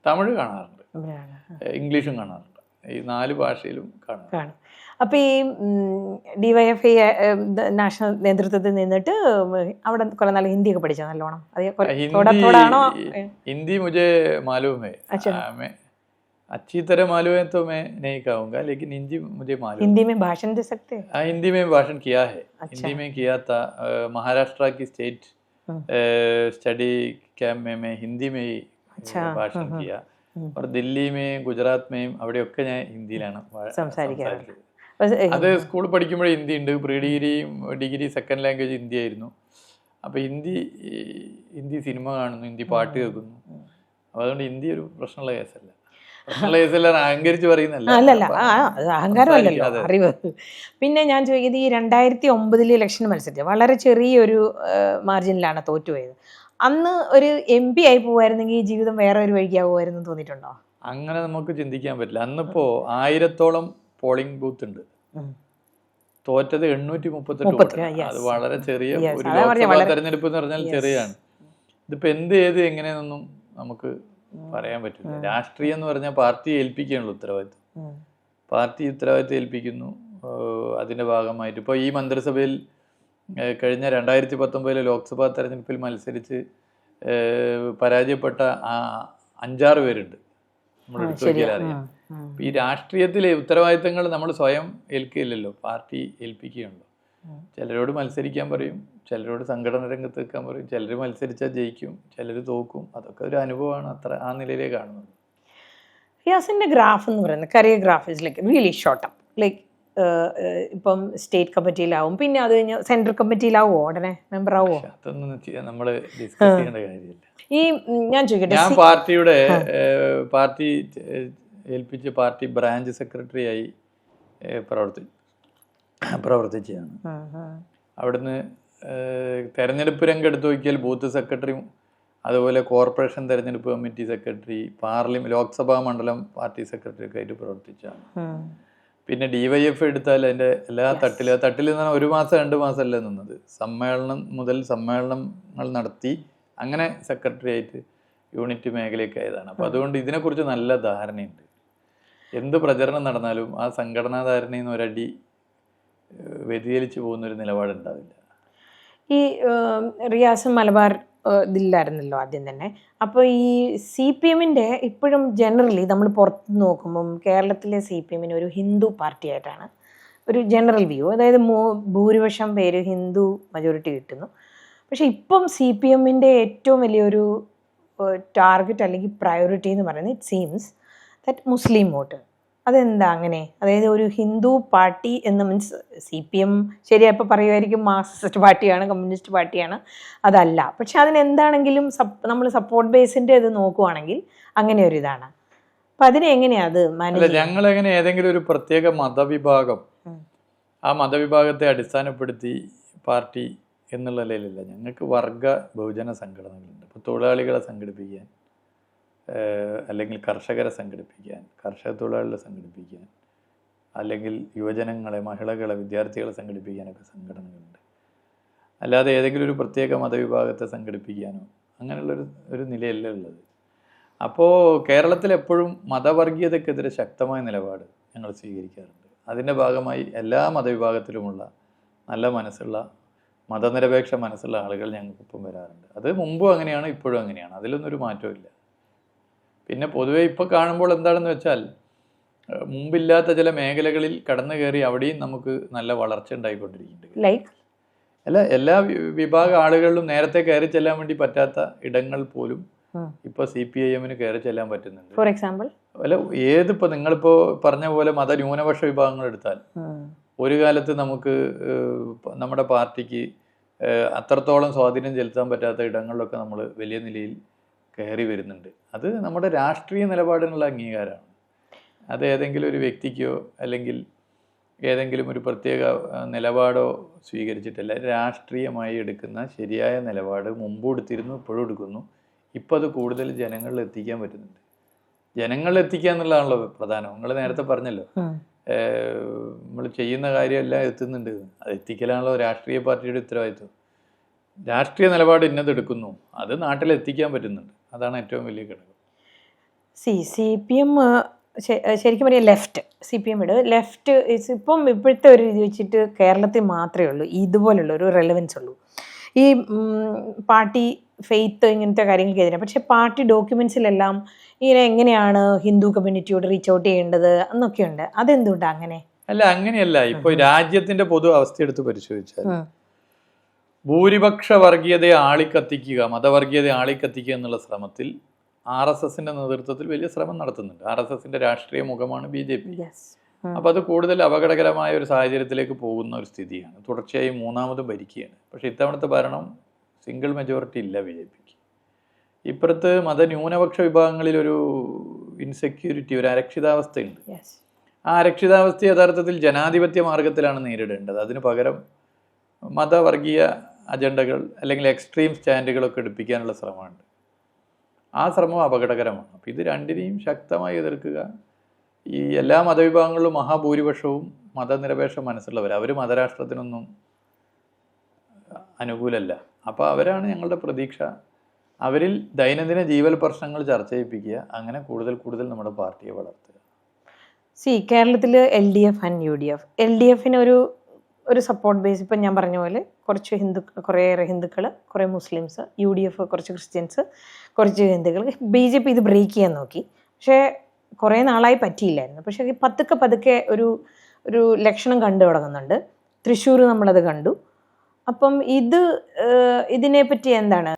തമിഴ് കാണാറുണ്ട്, ഇംഗ്ലീഷും കാണാറുണ്ട്, ഈ 4 ഭാഷയിലും കാണാറുണ്ട്. അപ്പോൾ ഈ DYFI നാഷണൽ നേതൃത്വത്തിൽ നിന്നിട്ട് അവിടെ കുറെ നാൾ ഹിന്ദിയൊക്കെ പഠിച്ചോ നല്ലോണം? हिंदी मुझे मालूम है, अच्छी तरह मालूम है तो मैं नहीं कहूँगा, लेकिन हिंदी मुझे मालूम। हिंदी में भाषण दे सकते हैं? हिंदी में भाषण किया है। हिंदी में किया था। महाराष्ट्र की स्टेट स्टडी कैंप में मैं हिंदी में ही भाषण किया, और दिल्ली में गुजरात में അവിടെയൊക്കെ ഞാൻ ഹിന്ദിയിലാണ് സംസാരിക്കാറ്. അത് സ്കൂളിൽ പഠിക്കുമ്പോഴേ ഹിന്ദി ഉണ്ട്. Pre degree second language Hindi ആയിരുന്നു. അപ്പോൾ ഹിന്ദി സിനിമ കാണുന്നു, ഹിന്ദി പാട്ട് കേൾക്കുന്നു. അപ്പോൾ അതുകൊണ്ട് ഹിന്ദി ഒരു പ്രശ്നമുള്ള കേസല്ല. പ്രശ്നമുള്ള കേസല്ല, അഹങ്കരിച്ച് പറയുന്നല്ല. അഹങ്കാരമല്ലല്ലോ, അറിവ്. പിന്നെ ഞാൻ ചോദിക്കുന്നത്, ഈ 2009 ഇലക്ഷൻ മത്സരിച്ച വളരെ ചെറിയൊരു മാർജിനിലാണ് തോറ്റുപോയത്. അന്ന് ഒരു MP ആയി പോവായിരുന്നെങ്കിൽ ഈ ജീവിതം വേറെ ഒരു വഴിക്കാവുമായിരുന്നു തോന്നിയിട്ടുണ്ടോ? അങ്ങനെ നമുക്ക് ചിന്തിക്കാൻ പറ്റില്ല. അന്നിപ്പോ 1000-ഓളം പോളിംഗ് ബൂത്ത് ഉണ്ട്. തോറ്റത് 838. അത് വളരെ ചെറിയ ഒരു ലോക്സഭാ തെരഞ്ഞെടുപ്പ് എന്ന് പറഞ്ഞാൽ ചെറിയാണ്. ഇതിപ്പോ എങ്ങനെയെന്നൊന്നും നമുക്ക് പറയാൻ പറ്റില്ല. രാഷ്ട്രീയം എന്ന് പറഞ്ഞാൽ പാർട്ടി ഏൽപ്പിക്കുകയാണല്ലോ ഉത്തരവാദിത്വം. പാർട്ടി ഉത്തരവാദിത്വം ഏൽപ്പിക്കുന്നു. അതിന്റെ ഭാഗമായിട്ട് ഇപ്പോൾ ഈ മന്ത്രിസഭയിൽ കഴിഞ്ഞ 2019 ലോക്സഭാ തെരഞ്ഞെടുപ്പിൽ മത്സരിച്ച് പരാജയപ്പെട്ട 5-6 പേരുണ്ട്. നമ്മൾ എടുത്തു നോക്കിയാൽ അറിയാം. ഈ രാഷ്ട്രീയത്തിലെ ഉത്തരവാദിത്തങ്ങൾ നമ്മൾ സ്വയം ഏൽക്കില്ലല്ലോ, പാർട്ടി ഏൽപ്പിക്കുകയുള്ളൂ. ചിലരോട് മത്സരിക്കാൻ പറയും, ചിലരോട് സംഘടന രംഗത്ത് വെക്കാൻ പറയും, ചിലർ മത്സരിച്ചാൽ ജയിക്കും, ചിലർ തോക്കും. അതൊക്കെ ഒരു അനുഭവമാണ്. ആ നിലയിലേ കാണുന്നത്. റിയാസിന്റെ ഗ്രാഫ് എന്ന് പറയുന്നത് career graph is like really short up. Like ഇപ്പം സ്റ്റേറ്റ് കമ്മിറ്റിയിലാവും, പിന്നെ അത് കഴിഞ്ഞ് സെൻട്രൽ കമ്മിറ്റിയിലാവോ, ഉടനെ മെമ്പർ ആവോ? അതൊന്നും നമ്മൾ ഡിസ്കസ് ചെയ്യേണ്ട കാര്യമില്ല. ഈ ഞാൻ ചോദിക്കട്ടെ, ഞാൻ പാർട്ടി ഏൽപ്പിച്ച് പാർട്ടി ബ്രാഞ്ച് സെക്രട്ടറിയായി പ്രവർത്തിച്ചതാണ്. അവിടുന്ന് തെരഞ്ഞെടുപ്പ് രംഗം എടുത്തു നോക്കിയാൽ ബൂത്ത് സെക്രട്ടറിയും, അതുപോലെ കോർപ്പറേഷൻ തെരഞ്ഞെടുപ്പ് കമ്മിറ്റി സെക്രട്ടറി, ലോക്സഭാ മണ്ഡലം പാർട്ടി സെക്രട്ടറി ഒക്കെ ആയിട്ട് പ്രവർത്തിച്ചാണ്. പിന്നെ DYF എടുത്താൽ അതിൻ്റെ എല്ലാ തട്ടിൽ നിന്നാണ് 1 മാസം 2 മാസമല്ല നിന്നത്. സമ്മേളനം മുതൽ സമ്മേളനങ്ങൾ നടത്തി അങ്ങനെ സെക്രട്ടറി ആയിട്ട് യൂണിറ്റ് മേഖലയൊക്കെ ആയതാണ്. അപ്പോൾ അതുകൊണ്ട് ഇതിനെക്കുറിച്ച് നല്ല ധാരണയുണ്ട്. എന്ത് പ്രചരണം നടന്നാലും ആ സംഘടനാ ധാരണയിൽ നിന്ന് ഒരടി വ്യതിചലിച്ച് പോകുന്നൊരു നിലപാടുണ്ടാവില്ല. ഈ റിയാസ് മലബാർ ഇതില്ലായിരുന്നല്ലോ ആദ്യം തന്നെ. അപ്പോൾ ഈ CPM-ൻ്റെ ഇപ്പോഴും ജനറലി നമ്മൾ പുറത്ത് നോക്കുമ്പം കേരളത്തിലെ CPM-ന് ഒരു ഹിന്ദു പാർട്ടിയായിട്ടാണ് ഒരു ജനറൽ വ്യൂ. അതായത് ഭൂരിപക്ഷം പേര് ഹിന്ദു മജോറിറ്റി കിട്ടുന്നു. പക്ഷേ ഇപ്പം CPM-ൻ്റെ ഏറ്റവും വലിയൊരു ടാർഗറ്റ് അല്ലെങ്കിൽ പ്രയോറിറ്റി എന്ന് പറയുന്നത് it seems that Muslim vote. അതെന്താ അങ്ങനെ? അതായത് ഒരു ഹിന്ദു പാർട്ടി എന്ന് മീൻസ് CPM ശരിയായപ്പോൾ പറയുമായിരിക്കും മാർക്സിസ്റ്റ് പാർട്ടിയാണ്, കമ്മ്യൂണിസ്റ്റ് പാർട്ടിയാണ്, അതല്ല. പക്ഷെ അതിനെന്താണെങ്കിലും നമ്മൾ സപ്പോർട്ട് ബേസിൻ്റെ ഇത് നോക്കുവാണെങ്കിൽ അങ്ങനെ ഒരു ഇതാണ്. അപ്പം അതിനെ എങ്ങനെയാണ് അത് മാനേജ്? ഞങ്ങളെങ്ങനെ ഏതെങ്കിലും ഒരു പ്രത്യേക മതവിഭാഗം, ആ മതവിഭാഗത്തെ അടിസ്ഥാനപ്പെടുത്തി പാർട്ടി എന്നുള്ള നിലയിലല്ല. ഞങ്ങൾക്ക് വർഗ ബഹുജന സംഘടനകളുണ്ട്. ഇപ്പോൾ തൊഴിലാളികളെ സംഘടിപ്പിക്കാൻ, അല്ലെങ്കിൽ കർഷകരെ സംഘടിപ്പിക്കാൻ, കർഷക തൊഴിലാളികളെ സംഘടിപ്പിക്കാൻ, അല്ലെങ്കിൽ യുവജനങ്ങളെ, മഹിളകളെ, വിദ്യാർത്ഥികളെ സംഘടിപ്പിക്കാനൊക്കെ സംഘടനകളുണ്ട്. അല്ലാതെ ഏതെങ്കിലും ഒരു പ്രത്യേക മതവിഭാഗത്തെ സംഘടിപ്പിക്കാനോ അങ്ങനെയുള്ളൊരു നിലയല്ല ഉള്ളത്. അപ്പോൾ കേരളത്തിൽ എപ്പോഴും മതവർഗീയതയ്ക്കെതിരെ ശക്തമായ നിലപാട് ഞങ്ങൾ സ്വീകരിക്കാറുണ്ട്. അതിൻ്റെ ഭാഗമായി എല്ലാ മതവിഭാഗത്തിലുമുള്ള നല്ല മനസ്സുള്ള, മതനിരപേക്ഷ മനസ്സുള്ള ആളുകൾ ഞങ്ങൾക്കൊപ്പം വരാറുണ്ട്. അത് മുമ്പും അങ്ങനെയാണ്, ഇപ്പോഴും അങ്ങനെയാണ്. അതിലൊന്നും ഒരു മാറ്റവും ഇല്ല. പിന്നെ പൊതുവെ ഇപ്പോൾ കാണുമ്പോൾ എന്താണെന്ന് വെച്ചാൽ മുമ്പില്ലാത്ത ചില മേഖലകളിൽ കടന്നു കയറി അവിടെയും നമുക്ക് നല്ല വളർച്ച ഉണ്ടായിക്കൊണ്ടിരിക്കുന്നുണ്ട്. ലൈക്ക് അല്ല, എല്ലാ വിഭാഗം ആളുകളിലും നേരത്തെ കയറി ചെല്ലാൻ വേണ്ടി പറ്റാത്ത ഇടങ്ങൾ പോലും ഇപ്പൊ CPIM കയറി ചെല്ലാൻ പറ്റുന്നുണ്ട്. ഫോർ എക്സാമ്പിൾ അല്ല, ഏതിപ്പോ നിങ്ങളിപ്പോ പറഞ്ഞ പോലെ മതന്യൂനപക്ഷ വിഭാഗങ്ങൾ എടുത്താൽ ഒരു കാലത്ത് നമുക്ക് നമ്മുടെ പാർട്ടിക്ക് അത്രത്തോളം സ്വാധീനം ചെലുത്താൻ പറ്റാത്ത ഇടങ്ങളിലൊക്കെ നമ്മൾ വലിയ നിലയിൽ കയറി വരുന്നുണ്ട്. അത് നമ്മുടെ രാഷ്ട്രീയ നിലപാടിനുള്ള അംഗീകാരമാണ്. അത് ഏതെങ്കിലും ഒരു വ്യക്തിക്കോ അല്ലെങ്കിൽ ഏതെങ്കിലും ഒരു പ്രത്യേക നിലപാടോ സ്വീകരിച്ചിട്ടല്ല. രാഷ്ട്രീയമായി എടുക്കുന്ന ശരിയായ നിലപാട് മുമ്പ് എടുത്തിരുന്നു, ഇപ്പോഴും എടുക്കുന്നു. ഇപ്പം അത് കൂടുതൽ ജനങ്ങളിൽ എത്തിക്കാൻ പറ്റുന്നുണ്ട്. ജനങ്ങളിൽ എത്തിക്കുക എന്നുള്ളതാണല്ലോ പ്രധാനം. നിങ്ങൾ നേരത്തെ പറഞ്ഞല്ലോ, നമ്മൾ ചെയ്യുന്ന കാര്യമെല്ലാം എത്തുന്നുണ്ട്. അത് എത്തിക്കലാണല്ലോ രാഷ്ട്രീയ പാർട്ടിയുടെ ഉത്തരവാദിത്വം. രാഷ്ട്രീയ നിലപാട് ഇന്നതെടുക്കുന്നു, അത് നാട്ടിലെത്തിക്കാൻ പറ്റുന്നുണ്ട്. അതാണ് ഏറ്റവും വലിയ ഘടകം. CPM ശരിക്കും പറയാം CPM ലെഫ്റ്റ് ഇപ്പം ഇപ്പോഴത്തെ ഒരു ഇത് വെച്ചിട്ട് കേരളത്തിൽ മാത്രമേ ഉള്ളൂ ഇതുപോലുള്ള ഒരു റെലവൻസ് ഉള്ളൂ. ഈ പാർട്ടി ഫെയ്ത്ത് ഇങ്ങനത്തെ കാര്യങ്ങൾക്കെതിരെ. പക്ഷെ പാർട്ടി ഡോക്യുമെന്റ്സിലെല്ലാം ഇങ്ങനെ എങ്ങനെയാണ് ഹിന്ദു കമ്മ്യൂണിറ്റിയോട് റീച്ച് ഔട്ട് ചെയ്യേണ്ടത് എന്നൊക്കെയുണ്ട്. അതെന്തുകൊണ്ടാണ് അങ്ങനെ? അല്ല, അങ്ങനെയല്ല. ഇപ്പൊ രാജ്യത്തിന്റെ പൊതു അവസ്ഥ എടുത്ത് പരിശോധിച്ചാൽ ഭൂരിപക്ഷ വർഗീയതയെ ആളിക്കത്തിക്കുക, മതവർഗീയതയെ ആളിക്കത്തിക്കുക എന്നുള്ള ശ്രമത്തിൽ RSSന്റെ നേതൃത്വത്തിൽ വലിയ ശ്രമം നടത്തുന്നുണ്ട്. RSSന്റെ രാഷ്ട്രീയ മുഖമാണ് BJP. അപ്പോൾ അത് കൂടുതൽ അപകടകരമായ ഒരു സാഹചര്യത്തിലേക്ക് പോകുന്ന ഒരു സ്ഥിതിയാണ്. തുടർച്ചയായി മൂന്നാമതും ഭരിക്കുകയാണ്. പക്ഷേ ഇത്തവണത്തെ ഭരണം സിംഗിൾ മെജോറിറ്റി ഇല്ല BJPക്ക്. ഇപ്പുറത്ത് മതന്യൂനപക്ഷ വിഭാഗങ്ങളിൽ ഒരു ഇൻസെക്യൂരിറ്റി, ഒരു അരക്ഷിതാവസ്ഥയുണ്ട്. ആ അരക്ഷിതാവസ്ഥ യഥാർത്ഥത്തിൽ ജനാധിപത്യ മാർഗത്തിലാണ് നേരിടേണ്ടത്. അതിന് പകരം മതവർഗീയ അജണ്ടകൾ അല്ലെങ്കിൽ എക്സ്ട്രീം സ്റ്റാൻഡുകളൊക്കെ എടുപ്പിക്കാനുള്ള ശ്രമമുണ്ട്. ആ ശ്രമം അപകടകരമാണ്. അപ്പോൾ ഇത് രണ്ടിനെയും ശക്തമായി എതിർക്കുക. ഈ എല്ലാ മതവിഭാഗങ്ങളിലും മഹാഭൂരിപക്ഷവും മതനിരപേക്ഷ മനസ്സുള്ളവർ. അവർ മതരാഷ്ട്രത്തിനൊന്നും അനുകൂലമല്ല. അപ്പോൾ അവരാണ് ഞങ്ങളുടെ പ്രതീക്ഷ. അവരിൽ ദൈനംദിന ജീവൽ പ്രശ്നങ്ങൾ ചർച്ച ചെയ്യിപ്പിക്കുക. അങ്ങനെ കൂടുതൽ കൂടുതൽ നമ്മുടെ പാർട്ടിയെ വളർത്തുക. കേരളത്തിൽ LDF ആൻഡ് UDF. LDFന് ഒരു സപ്പോർട്ട് ബേസ് ഇപ്പം ഞാൻ പറഞ്ഞ പോലെ കുറേയേറെ ഹിന്ദുക്കൾ, കുറേ മുസ്ലിംസ്, UDF കുറച്ച് ക്രിസ്ത്യൻസ്, കുറച്ച് ഹിന്ദുക്കൾ. BJP ഇത് ബ്രേക്ക് ചെയ്യാൻ നോക്കി. പക്ഷേ കുറേ നാളായി പറ്റിയില്ലായിരുന്നു. പക്ഷേ പതുക്കെ ഒരു ലക്ഷണം കണ്ടു തുടങ്ങുന്നുണ്ട്. തൃശ്ശൂർ നമ്മളത് കണ്ടു. അപ്പം ഇതിനെപ്പറ്റി എന്താണ്,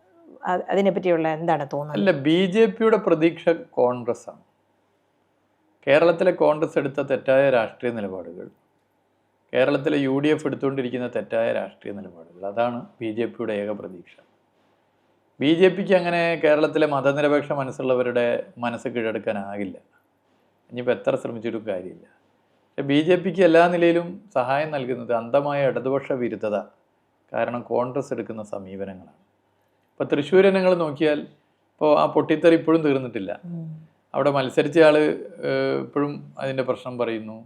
അതിനെപ്പറ്റിയുള്ള എന്താണ് തോന്നുന്നത്? അല്ല, BJPയുടെ പ്രതീക്ഷ കോൺഗ്രസ് ആണ്. കേരളത്തിലെ കോൺഗ്രസ് എടുത്ത തെറ്റായ രാഷ്ട്രീയ നിലപാടുകൾ, കേരളത്തിലെ UDF എടുത്തുകൊണ്ടിരിക്കുന്ന തെറ്റായ രാഷ്ട്രീയ നിലപാടുകൾ, അതാണ് BJPയുടെ ഏക പ്രതീക്ഷ. BJPക്ക് അങ്ങനെ കേരളത്തിലെ മതനിരപേക്ഷ മനസ്സുള്ളവരുടെ മനസ്സ് കീഴടക്കാനാകില്ല. ഇനിയിപ്പോൾ എത്ര ശ്രമിച്ചിട്ടും കാര്യമില്ല. പക്ഷെ BJPക്ക് എല്ലാ നിലയിലും സഹായം നൽകുന്നത് അന്ധമായ ഇടതുപക്ഷ വിരുദ്ധത കാരണം കോൺഗ്രസ് എടുക്കുന്ന സമീപനങ്ങളാണ്. ഇപ്പോൾ തൃശ്ശൂർ നിങ്ങൾ നോക്കിയാൽ ഇപ്പോൾ ആ പൊട്ടിത്തെറി ഇപ്പോഴും തീർന്നിട്ടില്ല. അവിടെ മത്സരിച്ച ആൾ ഇപ്പോഴും അതിൻ്റെ പ്രശ്നം പറയുന്നു,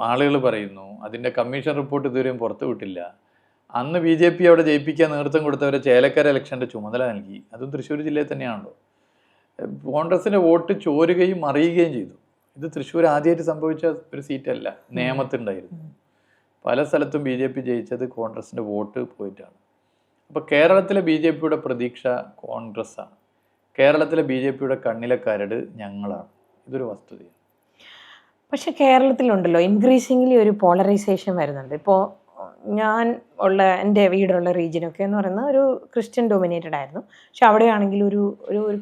ആളുകൾ പറയുന്നു. അതിൻ്റെ കമ്മീഷൻ റിപ്പോർട്ട് ഇതുവരെയും പുറത്തു വിട്ടില്ല. അന്ന് BJP അവിടെ ജയിപ്പിക്കാൻ നേതൃത്വം കൊടുത്തവരെ ചേലക്കര ഇലക്ഷൻ്റെ ചുമതല നൽകി. അതും തൃശ്ശൂർ ജില്ലയിൽ തന്നെയാണല്ലോ. കോൺഗ്രസിൻ്റെ വോട്ട് ചോരുകയും മറിയുകയും ചെയ്തു. ഇത് തൃശ്ശൂർ ആദ്യമായിട്ട് സംഭവിച്ച ഒരു സീറ്റല്ല, നിയമത്തുണ്ടായിരുന്നു. പല സ്ഥലത്തും BJP ജയിച്ചത് കോൺഗ്രസിൻ്റെ വോട്ട് പോയിട്ടാണ്. അപ്പോൾ കേരളത്തിലെ BJPയുടെ പ്രതീക്ഷ കോൺഗ്രസ്സാണ്. കേരളത്തിലെ BJPയുടെ കണ്ണിലെ കരട് ഞങ്ങളാണ്. ഇതൊരു വസ്തുതയാണ്. പക്ഷെ കേരളത്തിലുണ്ടല്ലോ ഇൻക്രീസിംഗ്ലി ഒരു പോളറൈസേഷൻ വരുന്നുണ്ട്. ഇപ്പോൾ എൻ്റെ വീടുള്ള റീജിയനൊക്കെ എന്ന് പറയുന്നത് ഒരു ക്രിസ്ത്യൻ ഡൊമിനേറ്റഡ് ആയിരുന്നു. പക്ഷെ അവിടെയാണെങ്കിൽ ഒരു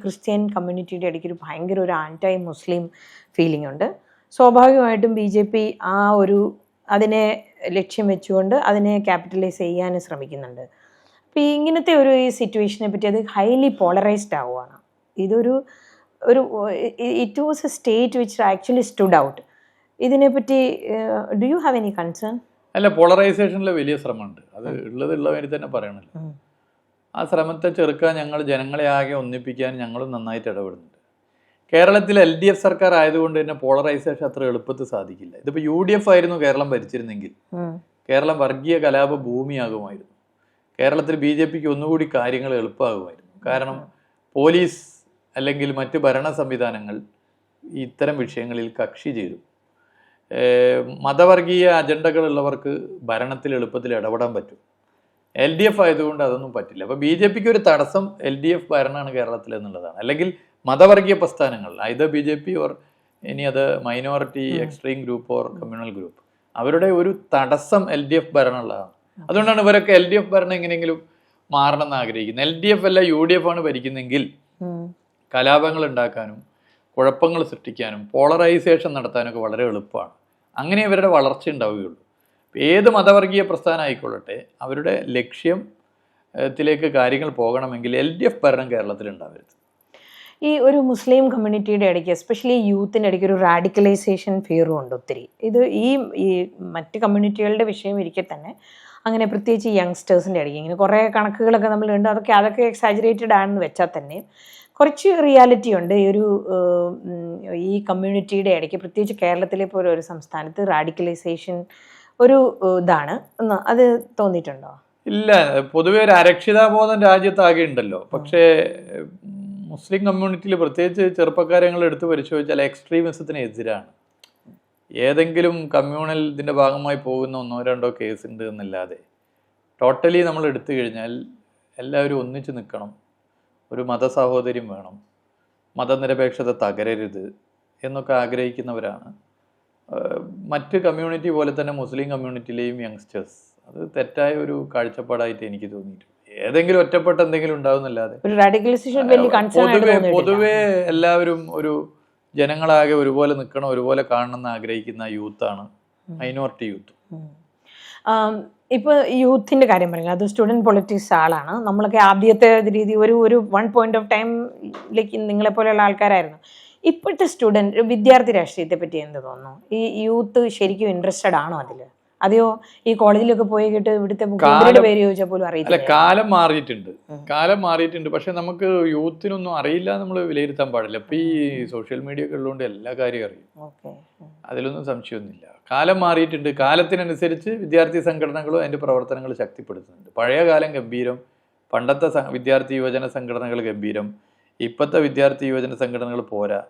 ക്രിസ്ത്യൻ കമ്മ്യൂണിറ്റിയുടെ ഇടയ്ക്ക് ഭയങ്കര ഒരു ആൻറ്റൈ മുസ്ലിം ഫീലിംഗ് ഉണ്ട്. സ്വാഭാവികമായിട്ടും BJP അതിനെ ലക്ഷ്യം വെച്ചുകൊണ്ട് അതിനെ ക്യാപിറ്റലൈസ് ചെയ്യാൻ ശ്രമിക്കുന്നുണ്ട്. അപ്പോൾ ഇങ്ങനത്തെ ഒരു സിറ്റുവേഷനെ പറ്റി അത് ഹൈലി പോളറൈസ്ഡ് ആവുകയാണ്. It was a state which actually stood out. ഇതിനെപ്പറ്റി do you have any concern? അല്ല, പോളറൈസേഷനിൽ വലിയ ശ്രമമുണ്ട്. അത് ഉള്ളവർ തന്നെ പറയണല്ലോ. ആ ശ്രമത്തെ ചെറുക്കാൻ ജനങ്ങളെ ആകെ ഒന്നിപ്പിക്കാൻ ഞങ്ങളും നന്നായിട്ട് ഇടപെടുന്നുണ്ട്. കേരളത്തിൽ LDF സർക്കാർ ആയതുകൊണ്ട് തന്നെ പോളറൈസേഷൻ അത്ര എളുപ്പത്തിൽ സാധിക്കില്ല. ഇതിപ്പോൾ UDF ആയിരുന്നു കേരളം ഭരിച്ചിരുന്നെങ്കിൽ കേരളം വർഗീയ കലാപ ഭൂമിയാകുമായിരുന്നു. കേരളത്തിൽ BJPക്ക് ഒന്നുകൂടി കാര്യങ്ങൾ എളുപ്പമാകുമായിരുന്നു. കാരണം പോലീസ് അല്ലെങ്കിൽ മറ്റ് ഭരണ സംവിധാനങ്ങൾ ഇത്തരം വിഷയങ്ങളിൽ കക്ഷി ചേരും. മതവർഗീയ അജണ്ടകളുള്ളവർക്ക് ഭരണത്തിൽ എളുപ്പത്തിൽ ഇടപെടാൻ പറ്റും. LDF ആയതുകൊണ്ട് അതൊന്നും പറ്റില്ല. അപ്പോൾ BJPക്ക് ഒരു തടസ്സം LDF ഭരണമാണ് കേരളത്തിൽ എന്നുള്ളതാണ്. അല്ലെങ്കിൽ മതവർഗീയ പ്രസ്ഥാനങ്ങൾ, either BJP or ഇനി അത് minority, extreme group or communal group, അവരുടെ ഒരു തടസ്സം LDF ഭരണമുള്ളതാണ്. അതുകൊണ്ടാണ് ഇവരൊക്കെ LDF ഭരണം എങ്ങനെയെങ്കിലും മാറണം എന്ന് ആഗ്രഹിക്കുന്നത്. LDF അല്ല UDF ആണ് ഭരിക്കുന്നെങ്കിൽ കലാപങ്ങൾ ഉണ്ടാക്കാനും കുഴപ്പങ്ങൾ സൃഷ്ടിക്കാനും പോളറൈസേഷൻ നടത്താനൊക്കെ വളരെ എളുപ്പമാണ്. അങ്ങനെ ഇവരുടെ വളർച്ച ഉണ്ടാവുകയുള്ളൂ. ഏത് മതവർഗീയ പ്രസ്ഥാനം ആയിക്കൊള്ളട്ടെ, അവരുടെ ലക്ഷ്യത്തിലേക്ക് കാര്യങ്ങൾ പോകണമെങ്കിൽ LDF ഭരണം കേരളത്തിൽ ഉണ്ടാവരുത്. ഈ ഒരു മുസ്ലിം കമ്മ്യൂണിറ്റിയുടെ ഇടയ്ക്ക്, എസ്പെഷ്യലി യൂത്തിൻ്റെ ഇടയ്ക്ക് ഒരു റാഡിക്കലൈസേഷൻ ഫിയറും ഉണ്ട് ഒത്തിരി. ഇത് ഈ മറ്റ് കമ്മ്യൂണിറ്റികളുടെ വിഷയം ഇരിക്കെ തന്നെ അങ്ങനെ പ്രത്യേകിച്ച് യങ്സ്റ്റേഴ്സിൻ്റെ ഇടയ്ക്ക് ഇങ്ങനെ കുറേ കണക്കുകളൊക്കെ നമ്മളുണ്ട്. അതൊക്കെ എക്സാജറേറ്റഡ് ആണെന്ന് വെച്ചാൽ തന്നെ കുറച്ച് റിയാലിറ്റി ഉണ്ട്. ഈ കമ്മ്യൂണിറ്റിയുടെ ഇടയ്ക്ക്, പ്രത്യേകിച്ച് കേരളത്തിലെ പോലെ ഒരു സംസ്ഥാനത്ത് റാഡിക്കലൈസേഷൻ ഒരു ഇതാണ് എന്ന് അത് തോന്നിയിട്ടുണ്ടോ? ഇല്ല, പൊതുവെ ഒരു അരക്ഷിതാബോധം രാജ്യത്താകെ ഉണ്ടല്ലോ. പക്ഷേ മുസ്ലിം കമ്മ്യൂണിറ്റിയിൽ പ്രത്യേകിച്ച് ചെറുപ്പക്കാരെ എടുത്ത് പരിശോധിച്ചാൽ എക്സ്ട്രീമിസത്തിന് എതിരാണ്. ഏതെങ്കിലും കമ്മ്യൂണൽ ഇതിൻ്റെ ഭാഗമായി പോകുന്ന 1-2 കേസ് ഉണ്ട് എന്നല്ലാതെ ടോട്ടലി നമ്മൾ എടുത്തു കഴിഞ്ഞാൽ എല്ലാവരും ഒന്നിച്ച് നിൽക്കണം, ഒരു മതസഹോദര്യം വേണം, മതനിരപേക്ഷത തകരരുത് എന്നൊക്കെ ആഗ്രഹിക്കുന്നവരാണ്. മറ്റ് കമ്മ്യൂണിറ്റി പോലെ തന്നെ മുസ്ലിം കമ്മ്യൂണിറ്റിയിലെയും യങ്സ്റ്റേഴ്സ്. അത് തെറ്റായ ഒരു കാഴ്ചപ്പാടായിട്ട് എനിക്ക് തോന്നിയിട്ടുണ്ട്. ഏതെങ്കിലും ഒറ്റപ്പെട്ട എന്തെങ്കിലും ഉണ്ടാവുന്നല്ലാതെ പൊതുവെ എല്ലാവരും ഒരു ജനങ്ങളാകെ ഒരുപോലെ നിൽക്കണം, ഒരുപോലെ കാണണമെന്ന് ആഗ്രഹിക്കുന്ന യൂത്താണ് മൈനോറിറ്റി യൂത്ത്. ഇപ്പോൾ യൂത്തിൻ്റെ കാര്യം പറയുന്നത്, അത് സ്റ്റുഡൻറ് പൊളിറ്റിക്സ് ആളാണ്. നമ്മളൊക്കെ ആദ്യത്തെ രീതി ഒരു 1 point of ടൈമിലേക്ക് നിങ്ങളെപ്പോലെയുള്ള ആൾക്കാരായിരുന്നു. ഇപ്പോഴത്തെ വിദ്യാർത്ഥി രാഷ്ട്രീയത്തെ പറ്റി എന്ത് തോന്നുന്നു? ഈ യൂത്ത് ശരിക്കും ഇൻട്രസ്റ്റഡ് ആണോ അതിൽ? അതെയോ ഈ കോളേജിലൊക്കെ പോയി കേട്ട് ഇവിടുത്തെ മുഖ്യമന്ത്രിയുടെ പേര് ചോദിച്ചാൽ പോലും അറിയില്ല? കാലം മാറിയിട്ടുണ്ട്. പക്ഷെ നമുക്ക് യൂത്തിനൊന്നും അറിയില്ല നമ്മൾ വിലയിരുത്താൻ പാടില്ല. ഇപ്പൊ ഈ സോഷ്യൽ മീഡിയ ഒക്കെ ഉള്ളതുകൊണ്ട് എല്ലാ കാര്യവും അറിയും, അതിലൊന്നും സംശയമൊന്നുമില്ല. കാലം മാറിയിട്ടുണ്ട്. കാലത്തിനനുസരിച്ച് വിദ്യാർത്ഥി സംഘടനകളും അതിന്റെ പ്രവർത്തനങ്ങൾ ശക്തിപ്പെടുത്തുന്നുണ്ട്. പഴയ കാലം ഗംഭീരം, പണ്ടത്തെ വിദ്യാർത്ഥി യുവജന സംഘടനകൾ ഗംഭീരം, ഇപ്പോഴത്തെ വിദ്യാർത്ഥി യുവജന സംഘടനകൾ പോരാ,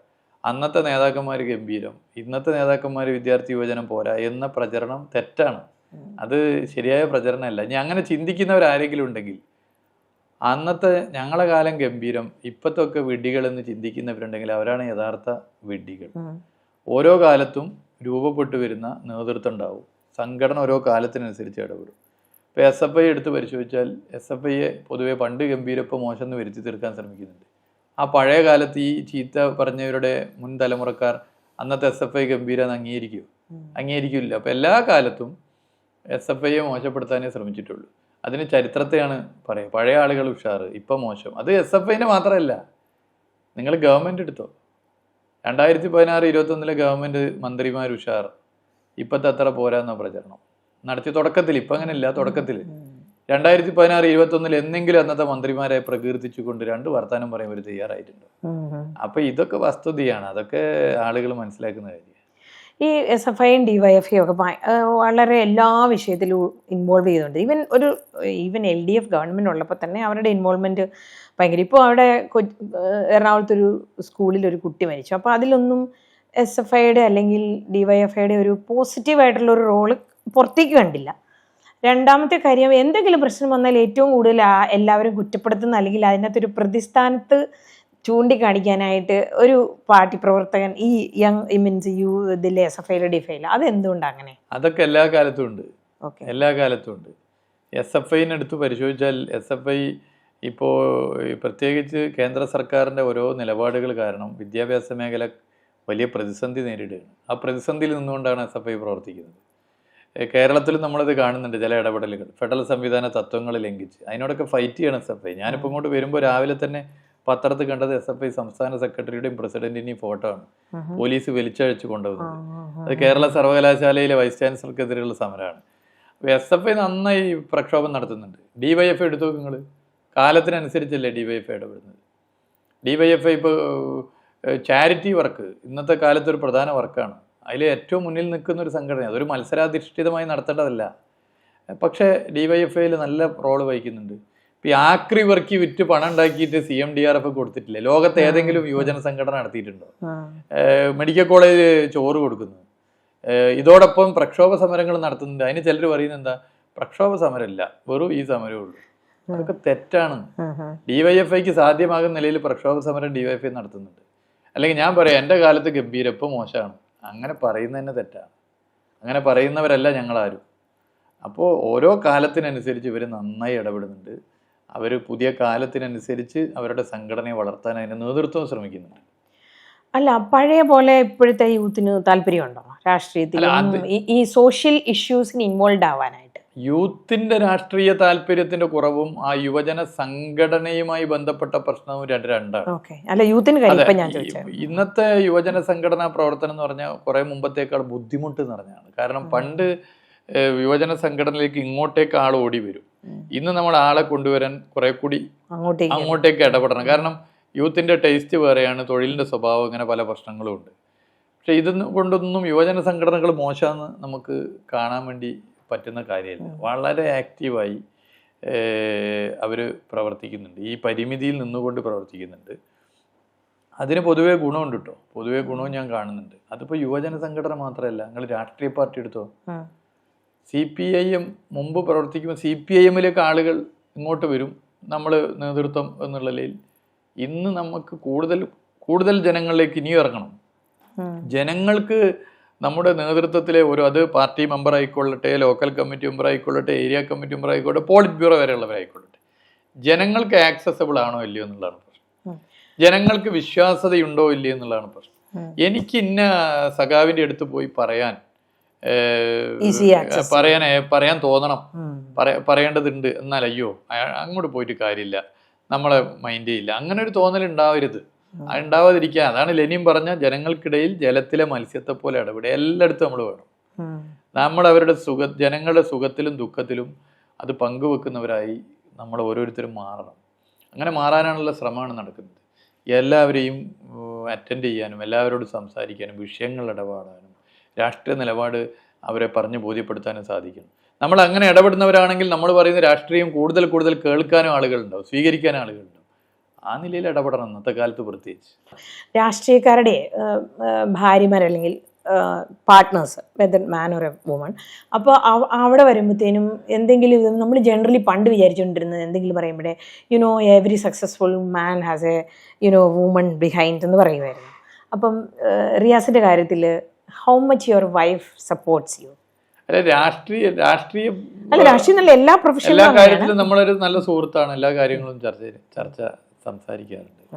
അന്നത്തെ നേതാക്കന്മാർ ഗംഭീരം, ഇന്നത്തെ നേതാക്കന്മാർ വിദ്യാർത്ഥി യുവജനം പോരാ എന്ന പ്രചരണം തെറ്റാണ്. അത് ശരിയായ പ്രചരണമല്ല. ഇനി അങ്ങനെ ചിന്തിക്കുന്നവരാരെങ്കിലും ഉണ്ടെങ്കിൽ അന്നത്തെ ഞങ്ങളെ കാലം ഗംഭീരം, ഇപ്പത്തൊക്കെ വിഡ്ഢികളെന്ന് ചിന്തിക്കുന്നവരുണ്ടെങ്കിൽ അവരാണ് യഥാർത്ഥ വിഡ്ഢികൾ. ഓരോ കാലത്തും രൂപപ്പെട്ടു വരുന്ന നേതൃത്വം ഉണ്ടാവും. സംഘടന ഓരോ കാലത്തിനനുസരിച്ച് ഇടപെടും. ഇപ്പോൾ SFI എടുത്ത് പരിശോധിച്ചാൽ SFIയെ പൊതുവെ പണ്ട് ഗംഭീരം, ഇപ്പോൾ മോശം എന്ന് വരുത്തി തീർക്കാൻ ശ്രമിക്കുന്നുണ്ട്. ആ പഴയ കാലത്ത് ഈ ചീത്ത പറഞ്ഞവരുടെ മുൻ തലമുറക്കാർ അന്നത്തെ SFI ഗംഭീരെന്ന് അംഗീകരിക്കില്ല. അപ്പം എല്ലാ കാലത്തും SFIയെ മോശപ്പെടുത്താനേ ശ്രമിച്ചിട്ടുള്ളൂ. അതിന് ചരിത്രത്തെയാണ് പറയുക. പഴയ ആളുകൾ ഉഷാറ്, ഇപ്പം മോശം. അത് SFIൻ്റെ മാത്രമല്ല, നിങ്ങൾ ഗവൺമെൻറ് എടുത്തോ. 2016-21 ഗവൺമെൻറ് മന്ത്രിമാർ ഉഷാർ, ഇപ്പോഴത്തെ അത്ര പോരാന്ന പ്രചരണം നടത്തി തുടക്കത്തിൽ. ഇപ്പം അങ്ങനെയില്ല. തുടക്കത്തിൽ 2016-21 എന്നെങ്കിലും അന്നത്തെ മന്ത്രിമാരെ പ്രകീർത്തിച്ചുകൊണ്ട് 2 വർത്താനം പറയാൻ അവർ തയ്യാറായിട്ടുണ്ട്. അപ്പൊ ഇതൊക്കെ വസ്തുതയാണ്, അതൊക്കെ ആളുകൾ മനസ്സിലാക്കുന്ന കാര്യം. ഈ SFIയും DYFI ഒക്കെ വളരെ എല്ലാ വിഷയത്തിലും ഇൻവോൾവ് ചെയ്തുകൊണ്ട്, ഈവൻ LDF ഗവൺമെൻറ് ഉള്ളപ്പോൾ തന്നെ അവരുടെ ഇൻവോൾവ്മെൻറ്റ് ഭയങ്കര. ഇപ്പോൾ അവിടെ എറണാകുളത്തൊരു സ്കൂളിൽ ഒരു കുട്ടി മരിച്ചു. അപ്പോൾ അതിലൊന്നും SFIയുടെ അല്ലെങ്കിൽ DYFIയുടെ ഒരു പോസിറ്റീവായിട്ടുള്ള ഒരു റോള് പുറത്തേക്ക് കണ്ടില്ല. രണ്ടാമത്തെ കാര്യം, എന്തെങ്കിലും പ്രശ്നം വന്നാൽ ഏറ്റവും കൂടുതൽ എല്ലാവരും കുറ്റപ്പെടുത്തുന്ന, അല്ലെങ്കിൽ അതിനകത്തൊരു പ്രതിസ്ഥാനത്ത് ചൂണ്ടിക്കാണിക്കാനായിട്ട് ഒരു പാർട്ടി പ്രവർത്തകൻ ഈ ഇതിലെ SFIയിലെ DYFIയിലെ, അതെന്തുകൊണ്ടാണ് അങ്ങനെ? അതൊക്കെ എല്ലാ കാലത്തും ഉണ്ട്. എല്ലാ കാലത്തും ഉണ്ട്. SFIനെ എടുത്ത് പരിശോധിച്ചാൽ SFI ഇപ്പോൾ പ്രത്യേകിച്ച് കേന്ദ്ര സർക്കാരിൻ്റെ ഓരോ നിലപാടുകൾ കാരണം വിദ്യാഭ്യാസ മേഖല വലിയ പ്രതിസന്ധി നേരിടുകയാണ്. ആ പ്രതിസന്ധിയിൽ നിന്നുകൊണ്ടാണ് SFI പ്രവർത്തിക്കുന്നത്. കേരളത്തിൽ നമ്മളത് കാണുന്നുണ്ട്. ചില ഇടപെടലുകൾ ഫെഡറൽ സംവിധാന തത്വങ്ങൾ ലംഘിച്ച് അതിനോടൊക്കെ ഫൈറ്റ് ചെയ്യണം SFI. ഞാനിപ്പോൾ ഇങ്ങോട്ട് വരുമ്പോൾ രാവിലെ തന്നെ പത്രത്തിൽ കണ്ടത് SFI സംസ്ഥാന സെക്രട്ടറിയുടെയും പ്രസിഡന്റിന്റെയും ഫോട്ടോ ആണ് പോലീസ് വലിച്ചഴിച്ച് കൊണ്ടുവന്നത്. അത് കേരള സർവകലാശാലയിലെ വൈസ് ചാൻസലർക്കെതിരെയുള്ള സമരമാണ്. അപ്പോൾ SFI നന്നായി പ്രക്ഷോഭം നടത്തുന്നുണ്ട്. DYFI എടുത്തു നോക്ക് നിങ്ങൾ. കാലത്തിനനുസരിച്ചല്ലേ DYFI ഇടപെടുന്നത്. DYFI ഇപ്പോൾ ചാരിറ്റി വർക്ക് ഇന്നത്തെ കാലത്ത് ഒരു പ്രധാന വർക്കാണ്. അതിൽ ഏറ്റവും മുന്നിൽ നിൽക്കുന്ന ഒരു സംഘടന. അതൊരു മത്സരാധിഷ്ഠിതമായി നടത്തേണ്ടതല്ല. പക്ഷേ DYFIയിൽ നല്ല റോള് വഹിക്കുന്നുണ്ട്. ഇപ്പോൾ ഈ ആക്രി വർക്കി വിറ്റ് പണം ഉണ്ടാക്കിയിട്ട് CMDRF കൊടുത്തിട്ടില്ലേ? ലോകത്ത് ഏതെങ്കിലും യുവജന സംഘടന നടത്തിയിട്ടുണ്ടോ? മെഡിക്കൽ കോളേജ് ചോറ് കൊടുക്കുന്നു. ഇതോടൊപ്പം പ്രക്ഷോഭ സമരങ്ങൾ നടത്തുന്നുണ്ട്. അതിന് ചിലർ പറയുന്നത് എന്താ, പ്രക്ഷോഭ സമരമല്ല, വെറും ഈ സമരമേ ഉള്ളൂ. അതൊക്കെ തെറ്റാണ്. DYFIക്ക് സാധ്യമാകുന്ന നിലയിൽ പ്രക്ഷോഭ സമരം DYFI നടത്തുന്നുണ്ട്. അല്ലെങ്കിൽ ഞാൻ പറയാം എൻ്റെ കാലത്ത് ഗംഭീരം ഇപ്പം മോശമാണ്, അങ്ങനെ പറയുന്നത് തന്നെ തെറ്റാണ്. അങ്ങനെ പറയുന്നവരല്ല ഞങ്ങളാരും. അപ്പോൾ ഓരോ കാലത്തിനനുസരിച്ച് ഇവർ നന്നായി ഇടപെടുന്നുണ്ട്. അവർ പുതിയ കാലത്തിനനുസരിച്ച് അവരുടെ സംഘടനയെ വളർത്താൻ അതിന് നേതൃത്വം ശ്രമിക്കുന്നുണ്ട്. അല്ല, പഴയ പോലെ ഇപ്പോഴത്തെ യൂത്തിന് താല്പര്യമുണ്ടോ രാഷ്ട്രീയത്തിൽ ഈ സോഷ്യൽ ഇഷ്യൂസിന് ഇൻവോൾവ് ആവാനായിട്ട്? യൂത്തിന്റെ രാഷ്ട്രീയ താല്പര്യത്തിന്റെ കുറവും ആ യുവജന സംഘടനയുമായി ബന്ധപ്പെട്ട പ്രശ്നവും രണ്ടാണ്. അല്ല, യൂത്തിന് ഞാൻ ചോദിച്ചത് ഇന്നത്തെ യുവജന സംഘടനാ പ്രവർത്തനം എന്ന് പറഞ്ഞാൽ കുറെ മുമ്പത്തേക്കാൾ ബുദ്ധിമുട്ട് നിറഞ്ഞാണ്. കാരണം പണ്ട് യുവജന സംഘടനയിലേക്ക് ഇങ്ങോട്ടേക്ക് ആൾ ഓടി വരും. ഇന്ന് നമ്മൾ ആളെ കൊണ്ടുവരാൻ കുറെ കൂടി അങ്ങോട്ടേക്ക് ഇടപെടണം. കാരണം യൂത്തിന്റെ ടേസ്റ്റ് വേറെയാണ്, തൊഴിലിന്റെ സ്വഭാവം, ഇങ്ങനെ പല പ്രശ്നങ്ങളും ഉണ്ട്. പക്ഷെ ഇതൊന്നും കൊണ്ടൊന്നും യുവജന സംഘടനകൾ മോശമെന്ന് നമുക്ക് കാണാൻ വേണ്ടി പറ്റുന്ന കാര്യമല്ല. വളരെ ആക്റ്റീവായി അവർ പ്രവർത്തിക്കുന്നുണ്ട്, ഈ പരിമിതിയിൽ നിന്നുകൊണ്ട് പ്രവർത്തിക്കുന്നുണ്ട്. അതിന് പൊതുവേ ഗുണമുണ്ട് കേട്ടോ, പൊതുവേ ഗുണവും ഞാൻ കാണുന്നുണ്ട്. അതിപ്പോൾ യുവജന സംഘടന മാത്രമല്ല, നിങ്ങൾ രാഷ്ട്രീയ പാർട്ടി എടുത്തോ. CPIM മുമ്പ് പ്രവർത്തിക്കുമ്പോൾ CPIMലേക്ക് ആളുകൾ ഇങ്ങോട്ട് വരും, നമ്മൾ നേതൃത്വം എന്നുള്ള നിലയിൽ. ഇന്ന് നമുക്ക് കൂടുതൽ ജനങ്ങളിലേക്ക് ഇനിയും ഇറങ്ങണം. ജനങ്ങൾക്ക് നമ്മുടെ നേതൃത്വത്തിലെ അത് പാർട്ടി മെമ്പർ ആയിക്കൊള്ളട്ടെ, ലോക്കൽ കമ്മിറ്റി മെമ്പർ ആയിക്കൊള്ളട്ടെ, ഏരിയ കമ്മിറ്റി മെമ്പർ ആയിക്കോട്ടെ, പോളിറ്റ് ബ്യൂറോ വരെയുള്ളവരായിക്കൊള്ളട്ടെ, ജനങ്ങൾക്ക് ആക്സസബിൾ ആണോ ഇല്ലയോ എന്നുള്ളതാണ് പ്രശ്നം. ജനങ്ങൾക്ക് വിശ്വാസതയുണ്ടോ ഇല്ലയോ എന്നുള്ളതാണ് പ്രശ്നം. എനിക്ക് ഇന്ന സഖാവിൻ്റെ അടുത്ത് പോയി പറയാൻ തോന്നണം, പറയേണ്ടതുണ്ട്, എന്നാൽ അയ്യോ അങ്ങോട്ട് പോയിട്ട് കാര്യമില്ല, നമ്മളെ മൈൻഡേ ഇല്ല, അങ്ങനെ ഒരു തോന്നൽ ഉണ്ടാവരുത്. ഉണ്ടാവാതിരിക്കുക. അതാണ് ലെനിൻ പറഞ്ഞ ജനങ്ങൾക്കിടയിൽ ജലത്തിലെ മത്സ്യത്തെ പോലെ ഇടപെടുക. എല്ലായിടത്തും നമ്മൾ വേണം. നമ്മൾ അവരുടെ ജനങ്ങളുടെ സുഖത്തിലും ദുഃഖത്തിലും അത് പങ്കുവെക്കുന്നവരായി നമ്മൾ ഓരോരുത്തരും മാറണം. അങ്ങനെ മാറാനുള്ള ശ്രമമാണ് നടക്കുന്നത്. എല്ലാവരെയും അറ്റൻഡ് ചെയ്യാനും എല്ലാവരോടും സംസാരിക്കാനും വിഷയങ്ങൾ ഇടപാടാനും രാഷ്ട്രീയ നിലപാട് അവരെ പറഞ്ഞ് ബോധ്യപ്പെടുത്താനും സാധിക്കണം. നമ്മൾ അങ്ങനെ ഇടപെടുന്നവരാണെങ്കിൽ നമ്മൾ പറയുന്ന രാഷ്ട്രീയം കൂടുതൽ കേൾക്കാനും ആളുകളുണ്ടാവും, സ്വീകരിക്കാനും ആളുകളുണ്ടാവും. ആ നിലയിൽ ഇടപെടണം ഇന്നത്തെ കാലത്ത്. പ്രത്യേകിച്ച് രാഷ്ട്രീയക്കാരുടെ ഭാര്യമാർ അല്ലെങ്കിൽ partners, whether man or a woman, അപ്പോൾ അവിടെ വരുമ്പോഴത്തേനും എന്തെങ്കിലും നമ്മൾ ജനറലി പണ്ട് വിചാരിച്ചുകൊണ്ടിരുന്നത് എന്തെങ്കിലും പറയുമ്പോഴേ every successful man has a woman behind എന്ന് പറയുമായിരുന്നു. അപ്പം റിയാസിൻ്റെ കാര്യത്തിൽ how much your wife supports you? രാഷ്ട്രീയം എല്ലാ കാര്യത്തിലും നമ്മളൊരു നല്ല സുഹൃത്താണ്. എല്ലാ കാര്യങ്ങളും സംസാരിക്കാറുണ്ട്.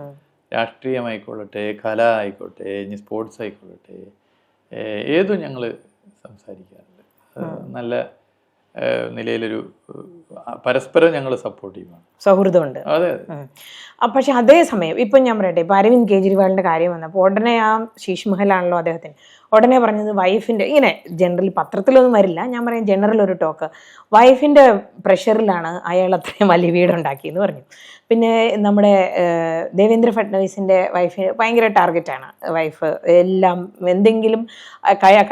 രാഷ്ട്രീയമായിക്കൊള്ളട്ടെ, കല ആയിക്കോട്ടെ, ഇനി സ്പോർട്സ് ആയിക്കൊള്ളട്ടെ, ഏതും ഞങ്ങൾ സംസാരിക്കാറുണ്ട്. നല്ല നിലയിലൊരു പരസ്പരം ഞങ്ങൾ സപ്പോർട്ടീവാണ്, സൗഹൃദമുണ്ട്. അതെ. പക്ഷെ അതേസമയം ഇപ്പം ഞാൻ പറയട്ടെ, ഇപ്പം അരവിന്ദ് കെജ്രിവാളിൻ്റെ കാര്യം വന്നപ്പോൾ ഉടനെ ആ ശീഷ് മഹലാണല്ലോ അദ്ദേഹത്തിന്, ഉടനെ പറഞ്ഞത് വൈഫിൻ്റെ, ഇങ്ങനെ ജനറൽ പത്രത്തിലൊന്നും വരില്ല, ഞാൻ പറയാം ജനറൽ ഒരു ടോക്ക്, വൈഫിൻ്റെ പ്രഷറിലാണ് അയാൾ അത്രയും വലിയ വീടുണ്ടാക്കിയെന്ന് പറഞ്ഞു. പിന്നെ നമ്മുടെ ദേവേന്ദ്ര ഫഡ്നവിസിൻ്റെ വൈഫിന് ഭയങ്കര ടാർഗറ്റാണ് വൈഫ്. എല്ലാം എന്തെങ്കിലും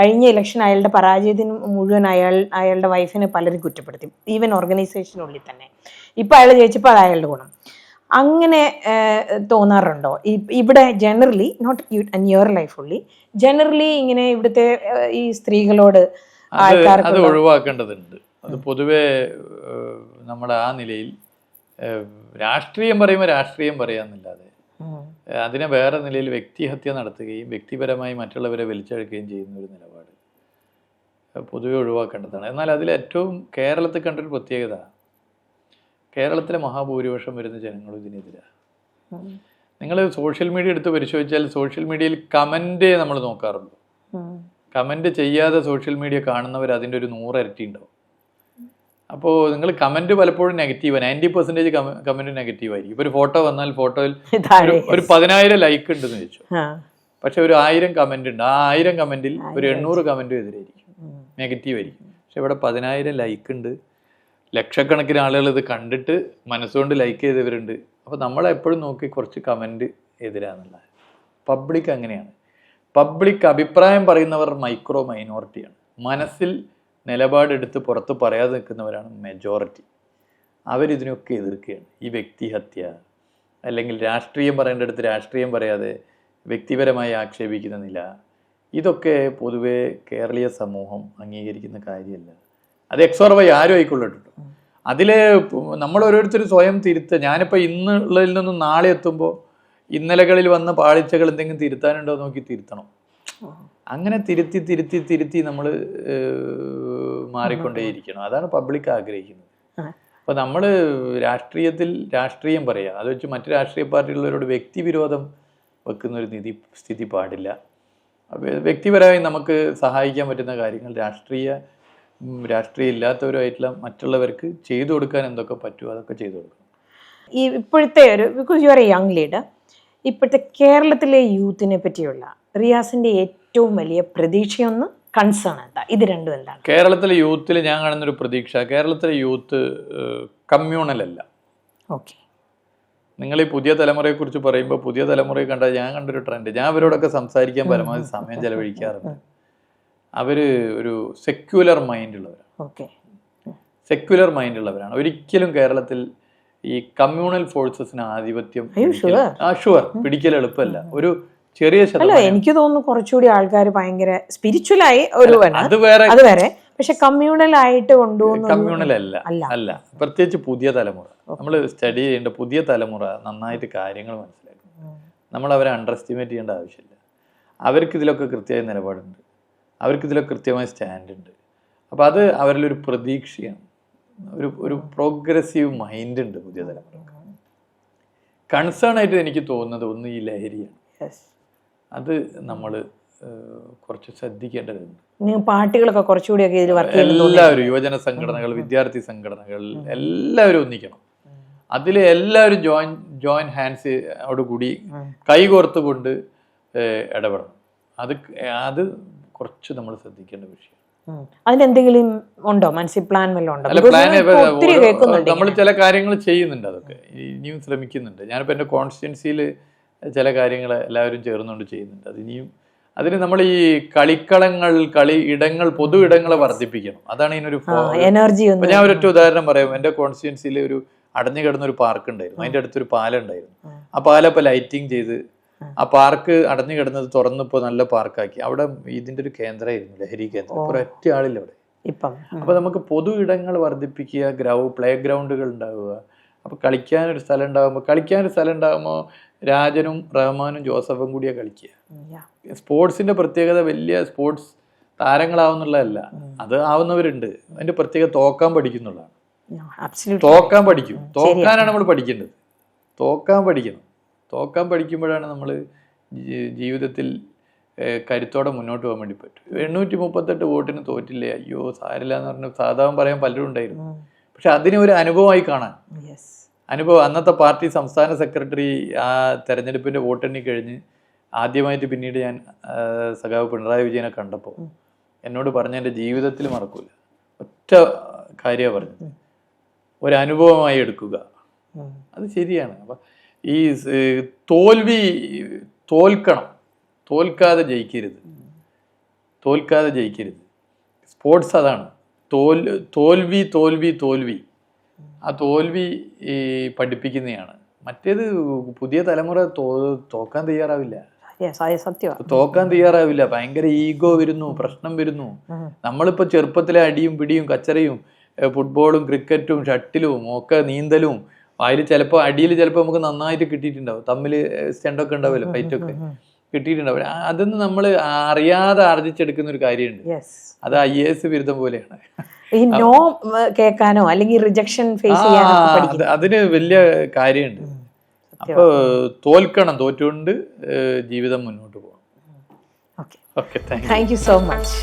കഴിഞ്ഞ ഇലക്ഷൻ അയാളുടെ പരാജയത്തിന് മുഴുവൻ അയാളുടെ വൈഫിനെ പലരും കുറ്റപ്പെടുത്തി, ഈവൻ ഓർഗനൈസേഷനുള്ളിൽ തന്നെ. ഇപ്പം അയാൾ ജയിച്ചപ്പോൾ അത് അയാളുടെ ഗുണം. അങ്ങനെ തോന്നാറുണ്ടോ ഇവിടെ generally, not in your life only, generally ഇങ്ങനെ ഇവിടുത്തെ ഈ സ്ത്രീകളോട് അത് ഒഴിവാക്കേണ്ടതുണ്ട്. അത് പൊതുവെ നമ്മുടെ ആ നിലയിൽ രാഷ്ട്രീയം പറയുമ്പോൾ രാഷ്ട്രീയം പറയാന്നില്ലാതെ അതിനെ വേറെ നിലയിൽ വ്യക്തിഹത്യ നടത്തുകയും വ്യക്തിപരമായി മറ്റുള്ളവരെ വലിച്ചഴക്കുകയും ചെയ്യുന്ന ഒരു നിലപാട് പൊതുവെ ഒഴിവാക്കേണ്ടതാണ്. എന്നാൽ അതിലേറ്റവും കേരളത്തിൽ കണ്ടൊരു പ്രത്യേകത, കേരളത്തിലെ മഹാഭൂരിപക്ഷം വരുന്ന ജനങ്ങളും ഇതിനെതിരാണ്. നിങ്ങൾ സോഷ്യൽ മീഡിയ എടുത്ത് പരിശോധിച്ചാൽ സോഷ്യൽ മീഡിയയിൽ കമൻറ്റേ നമ്മൾ നോക്കാറുള്ളൂ. കമൻറ്റ് ചെയ്യാതെ സോഷ്യൽ മീഡിയ കാണുന്നവർ അതിൻ്റെ ഒരു 100 ഇരട്ടി ഉണ്ടാവും. അപ്പോൾ നിങ്ങൾ കമൻറ്റ് പലപ്പോഴും നെഗറ്റീവ്, 90% കമൻറ്റ് നെഗറ്റീവായിരിക്കും. ഇപ്പോൾ ഒരു ഫോട്ടോ വന്നാൽ ഫോട്ടോയിൽ ഒരു 10,000 ലൈക്ക് ഉണ്ടെന്ന് വെച്ചു, പക്ഷെ ഒരു 1000 കമൻറ്റ് ഉണ്ട്. ആ 1000 കമൻറ്റിൽ ഒരു 800 കമൻറ്റും എതിരായിരിക്കും, നെഗറ്റീവായിരിക്കും. പക്ഷെ ഇവിടെ 10,000 ലൈക്ക് ഉണ്ട്, ലക്ഷക്കണക്കിന് ആളുകൾ ഇത് കണ്ടിട്ട് മനസ്സുകൊണ്ട് ലൈക്ക് ചെയ്തവരുണ്ട്. അപ്പോൾ നമ്മളെപ്പോഴും നോക്കി കുറച്ച് കമൻറ്റ് എതിരാന്നുള്ള. പബ്ലിക് അങ്ങനെയാണ്. പബ്ലിക് അഭിപ്രായം പറയുന്നവർ മൈക്രോ മൈനോറിറ്റിയാണ്. മനസ്സിൽ നിലപാടെടുത്ത് പുറത്ത് പറയാതെ നിൽക്കുന്നവരാണ് മെജോറിറ്റി. അവരിതിനൊക്കെ എതിർക്കുകയാണ്. ഈ വ്യക്തിഹത്യ അല്ലെങ്കിൽ രാഷ്ട്രീയം പറയേണ്ടടുത്ത് രാഷ്ട്രീയം പറയാതെ വ്യക്തിപരമായി ആക്ഷേപിക്കുന്ന നില, ഇതൊക്കെ പൊതുവെ കേരളീയ സമൂഹം അംഗീകരിക്കുന്ന കാര്യമല്ല. അത് എക്സോർവൈ ആരും ആയിക്കൊള്ളിട്ടുണ്ട്. അതിൽ നമ്മൾ ഓരോരുത്തരും സ്വയം തിരുത്തുക. ഞാനിപ്പോൾ ഇന്നുള്ളതിൽ നിന്നും നാളെ എത്തുമ്പോൾ ഇന്നലകളിൽ വന്ന പാളിച്ചകൾ എന്തെങ്കിലും തിരുത്താനുണ്ടോ നോക്കി തിരുത്തണം. അങ്ങനെ തിരുത്തി നമ്മൾ മാറിക്കൊണ്ടേയിരിക്കണം. അതാണ് പബ്ലിക് ആഗ്രഹിക്കുന്നത്. അപ്പോൾ നമ്മൾ രാഷ്ട്രീയം പറയുക, അത് വെച്ച് മറ്റു രാഷ്ട്രീയ പാർട്ടികളുള്ളവരോട് വ്യക്തിവിരോധം വെക്കുന്ന ഒരു സ്ഥിതി പാടില്ല. വ്യക്തിപരമായി നമുക്ക് സഹായിക്കാൻ പറ്റുന്ന കാര്യങ്ങൾ രാഷ്ട്രീയം ഇല്ലാത്തവരുമായിട്ടുള്ള മറ്റുള്ളവർക്ക് ചെയ്തു കൊടുക്കാൻ എന്തൊക്കെ പറ്റുമോ അതൊക്കെ ചെയ്തു കൊടുക്കണം. ഈ ഇപ്പോഴത്തെ because you are A young leader, ഇപ്പോഴത്തെ കേരളത്തിലെ യൂത്തിനെ പറ്റിയുള്ള റിയാസിന്റെ ഏറ്റവും വലിയ പ്രതീക്ഷയൊന്ന് കൺസേൺ എന്താ? ഇത് രണ്ടും എന്താണ്? കേരളത്തിലെ യൂത്തിൽ ഞാൻ കാണുന്നൊരു പ്രതീക്ഷ, കേരളത്തിലെ യൂത്ത് കമ്മ്യൂണൽ അല്ല. ഓക്കെ. നിങ്ങൾ ഈ പുതിയ തലമുറയെക്കുറിച്ച് പറയുമ്പോൾ പുതിയ തലമുറയെ കണ്ടാൽ ഞാൻ കണ്ടൊരു ട്രെൻഡ്, ഞാൻ അവരോടൊക്കെ സംസാരിക്കാൻ പരമാവധി സമയം ചെലവഴിക്കാറുണ്ട്. അവര് ഒരു സെക്യുലർ മൈൻഡുള്ളവരാണ്. ഒരിക്കലും കേരളത്തിൽ ഈ കമ്മ്യൂണൽ ഫോഴ്സസിന് ആധിപത്യം പിടിക്കൽ എളുപ്പമല്ല. ഒരു ചെറിയ ശതമാനം, എനിക്ക് തോന്നുന്നു കുറച്ചുകൂടി ആൾക്കാർ ഭയങ്കര സ്പിരിച്വലായി അത് വേറെ, പക്ഷെ കമ്മ്യൂണൽ ആയിട്ട് കൊണ്ടുപോകുന്ന കമ്മ്യൂണൽ അല്ല. പ്രത്യേകിച്ച് പുതിയ തലമുറ, നമ്മൾ സ്റ്റഡി ചെയ്യേണ്ട പുതിയ തലമുറ നന്നായിട്ട് കാര്യങ്ങൾ മനസ്സിലാക്കും. നമ്മൾ അവരെ അണ്ടർ എസ്റ്റിമേറ്റ് ചെയ്യേണ്ട ആവശ്യമില്ല. അവർക്ക് ഇതിലൊക്കെ കൃത്യമായ നിലപാടുണ്ട്, അവർക്ക് ഇതിലൊക്കെ കൃത്യമായ സ്റ്റാൻഡ് ഉണ്ട്. അപ്പോൾ അത് അവരിലൊരു പ്രതീക്ഷയാണ്, ഒരു പ്രോഗ്രസീവ് മൈൻഡ് ഉണ്ട് പുതിയ തലമുറ. കൺസേൺ ആയിട്ട് എനിക്ക് തോന്നുന്നത് ഒന്ന് ഈ ലഹരിയാണ്. അത് നമ്മൾ കുറച്ച് ശ്രദ്ധിക്കേണ്ടതുണ്ട്. പാർട്ടികളൊക്കെ കുറച്ചുകൂടിയൊക്കെ എല്ലാവരും, യുവജന സംഘടനകൾ, വിദ്യാർത്ഥി സംഘടനകൾ എല്ലാവരും ഒന്നിക്കണം. അതിൽ എല്ലാവരും ജോയിൻ ഹാൻഡ്സോടുകൂടി കൈകോർത്തുകൊണ്ട് ഇടപെടണം. അത് കുറച്ച് നമ്മൾ ശ്രദ്ധിക്കേണ്ട വിഷയം. അതിനെന്തെങ്കിലും ഉണ്ടോ, മനസ്സിൽ പ്ലാൻ വല്ലതും ഉണ്ടോ? നമ്മൾ ചില കാര്യങ്ങൾ ചെയ്യുന്നുണ്ട്, അതൊക്കെ ഇനിയും ശ്രമിക്കുന്നുണ്ട്. ഞാനിപ്പോൾ എൻ്റെ കോൺസ്റ്റിറ്റ്യുവൻസിയിൽ ചില കാര്യങ്ങൾ എല്ലാവരും ചേർന്നുകൊണ്ട് ചെയ്യുന്നുണ്ട്. അതിന് നമ്മൾ ഈ ഇടങ്ങൾ, പൊതു ഇടങ്ങളെ വർദ്ധിപ്പിക്കണം. അതാണ് ഇതിനൊരു എനർജി. ഞാൻ ഒരൊറ്റ ഉദാഹരണം പറയാം. എൻ്റെ കോൺസ്റ്റിറ്റ്യുവൻസിയിൽ ഒരു അടഞ്ഞു കിടന്നൊരു പാർക്ക് ഉണ്ടായിരുന്നു, അതിൻ്റെ അടുത്തൊരു പാലം ഉണ്ടായിരുന്നു. ആ പാലം ഇപ്പോൾ ലൈറ്റിങ് ചെയ്ത് ആ പാർക്ക് അടഞ്ഞു കിടന്നത് തുറന്നിപ്പോൾ നല്ല പാർക്കാക്കി. അവിടെ ഇതിൻ്റെ ഒരു കേന്ദ്രമായിരുന്നു, ലഹരി കേന്ദ്രം. ഇപ്പോൾ ഒറ്റ ആളില്ല അവിടെ. അപ്പൊ നമുക്ക് പൊതു ഇടങ്ങൾ വർദ്ധിപ്പിക്കുക, പ്ലേ ഗ്രൗണ്ടുകൾ ഉണ്ടാവുക. അപ്പൊ കളിക്കാനൊരു സ്ഥലം ഉണ്ടാകുമ്പോൾ രാജനും റഹ്മാനും ജോസഫും കൂടിയാണ് കളിക്കുക. സ്പോർട്സിന്റെ പ്രത്യേകത വലിയ സ്പോർട്സ് താരങ്ങളാവുന്നുള്ളതല്ല, അത് ആവുന്നവരുണ്ട്. അതിന്റെ പ്രത്യേകത തോക്കാൻ പഠിക്കുന്നുള്ളതാണ്. തോക്കാനാണ് നമ്മൾ പഠിക്കേണ്ടത്. തോക്കാൻ പഠിക്കുമ്പോഴാണ് നമ്മൾ ജീവിതത്തിൽ കരുത്തോടെ മുന്നോട്ട് പോകാൻ വേണ്ടി പറ്റും. 838 വോട്ടിന് തോറ്റില്ലേ, അയ്യോ സാരില്ല എന്ന് പറഞ്ഞ സാധാരണ പറയാൻ പലരും ഉണ്ടായിരുന്നു. പക്ഷെ അതിനെ ഒരു അനുഭവമായി കാണാൻ, അന്നത്തെ പാർട്ടി സംസ്ഥാന സെക്രട്ടറി ആ തെരഞ്ഞെടുപ്പിന്റെ വോട്ടെണ്ണി കഴിഞ്ഞ് ആദ്യമായിട്ട് പിന്നീട് ഞാൻ സഖാവ് പിണറായി വിജയനെ കണ്ടപ്പോൾ എന്നോട് പറഞ്ഞ എൻ്റെ ജീവിതത്തിൽ മറക്കൂല ഒറ്റ കാര്യമാണ് പറഞ്ഞത്, ഒരനുഭവമായി എടുക്കുക. അത് ശരിയാണ്. അപ്പം ഈ തോൽക്കാതെ ജയിക്കരുത്. സ്പോർട്സ് അതാണ്. തോൽവി ആ തോൽവി പഠിപ്പിക്കുന്നതാണ്. മറ്റേത് പുതിയ തലമുറ തോക്കാൻ തയ്യാറാവില്ല. ഭയങ്കര ഈഗോ വരുന്നു, പ്രശ്നം വരുന്നു. നമ്മളിപ്പോ ചെറുപ്പത്തിലെ അടിയും പിടിയും കച്ചറയും ഫുട്ബോളും ക്രിക്കറ്റും ഷട്ടിലും ഒക്കെ നീന്തലും അതിൽ ചിലപ്പോൾ അടിയിൽ ചിലപ്പോൾ നമുക്ക് നന്നായിട്ട് കിട്ടിയിട്ടുണ്ടാവും, തമ്മിൽ സ്റ്റണ്ടൊക്കെ ഉണ്ടാവുമല്ലോ, ഫൈറ്റൊക്കെ കിട്ടിയിട്ടുണ്ടാവും. അതൊന്നും നമ്മൾ അറിയാതെ ആർജിച്ചെടുക്കുന്ന ഒരു കാര്യമുണ്ട്. അത് IAS ബിരുദം പോലെയാണ്. കേൾക്കാനോ അല്ലെങ്കിൽ റിജക്ഷൻ ഫേസ് ചെയ്യാനോ അതിന് വലിയ കാര്യമുണ്ട്. അപ്പൊ തോറ്റുകൊണ്ട് ജീവിതം മുന്നോട്ട് പോകണം. Thank you so much.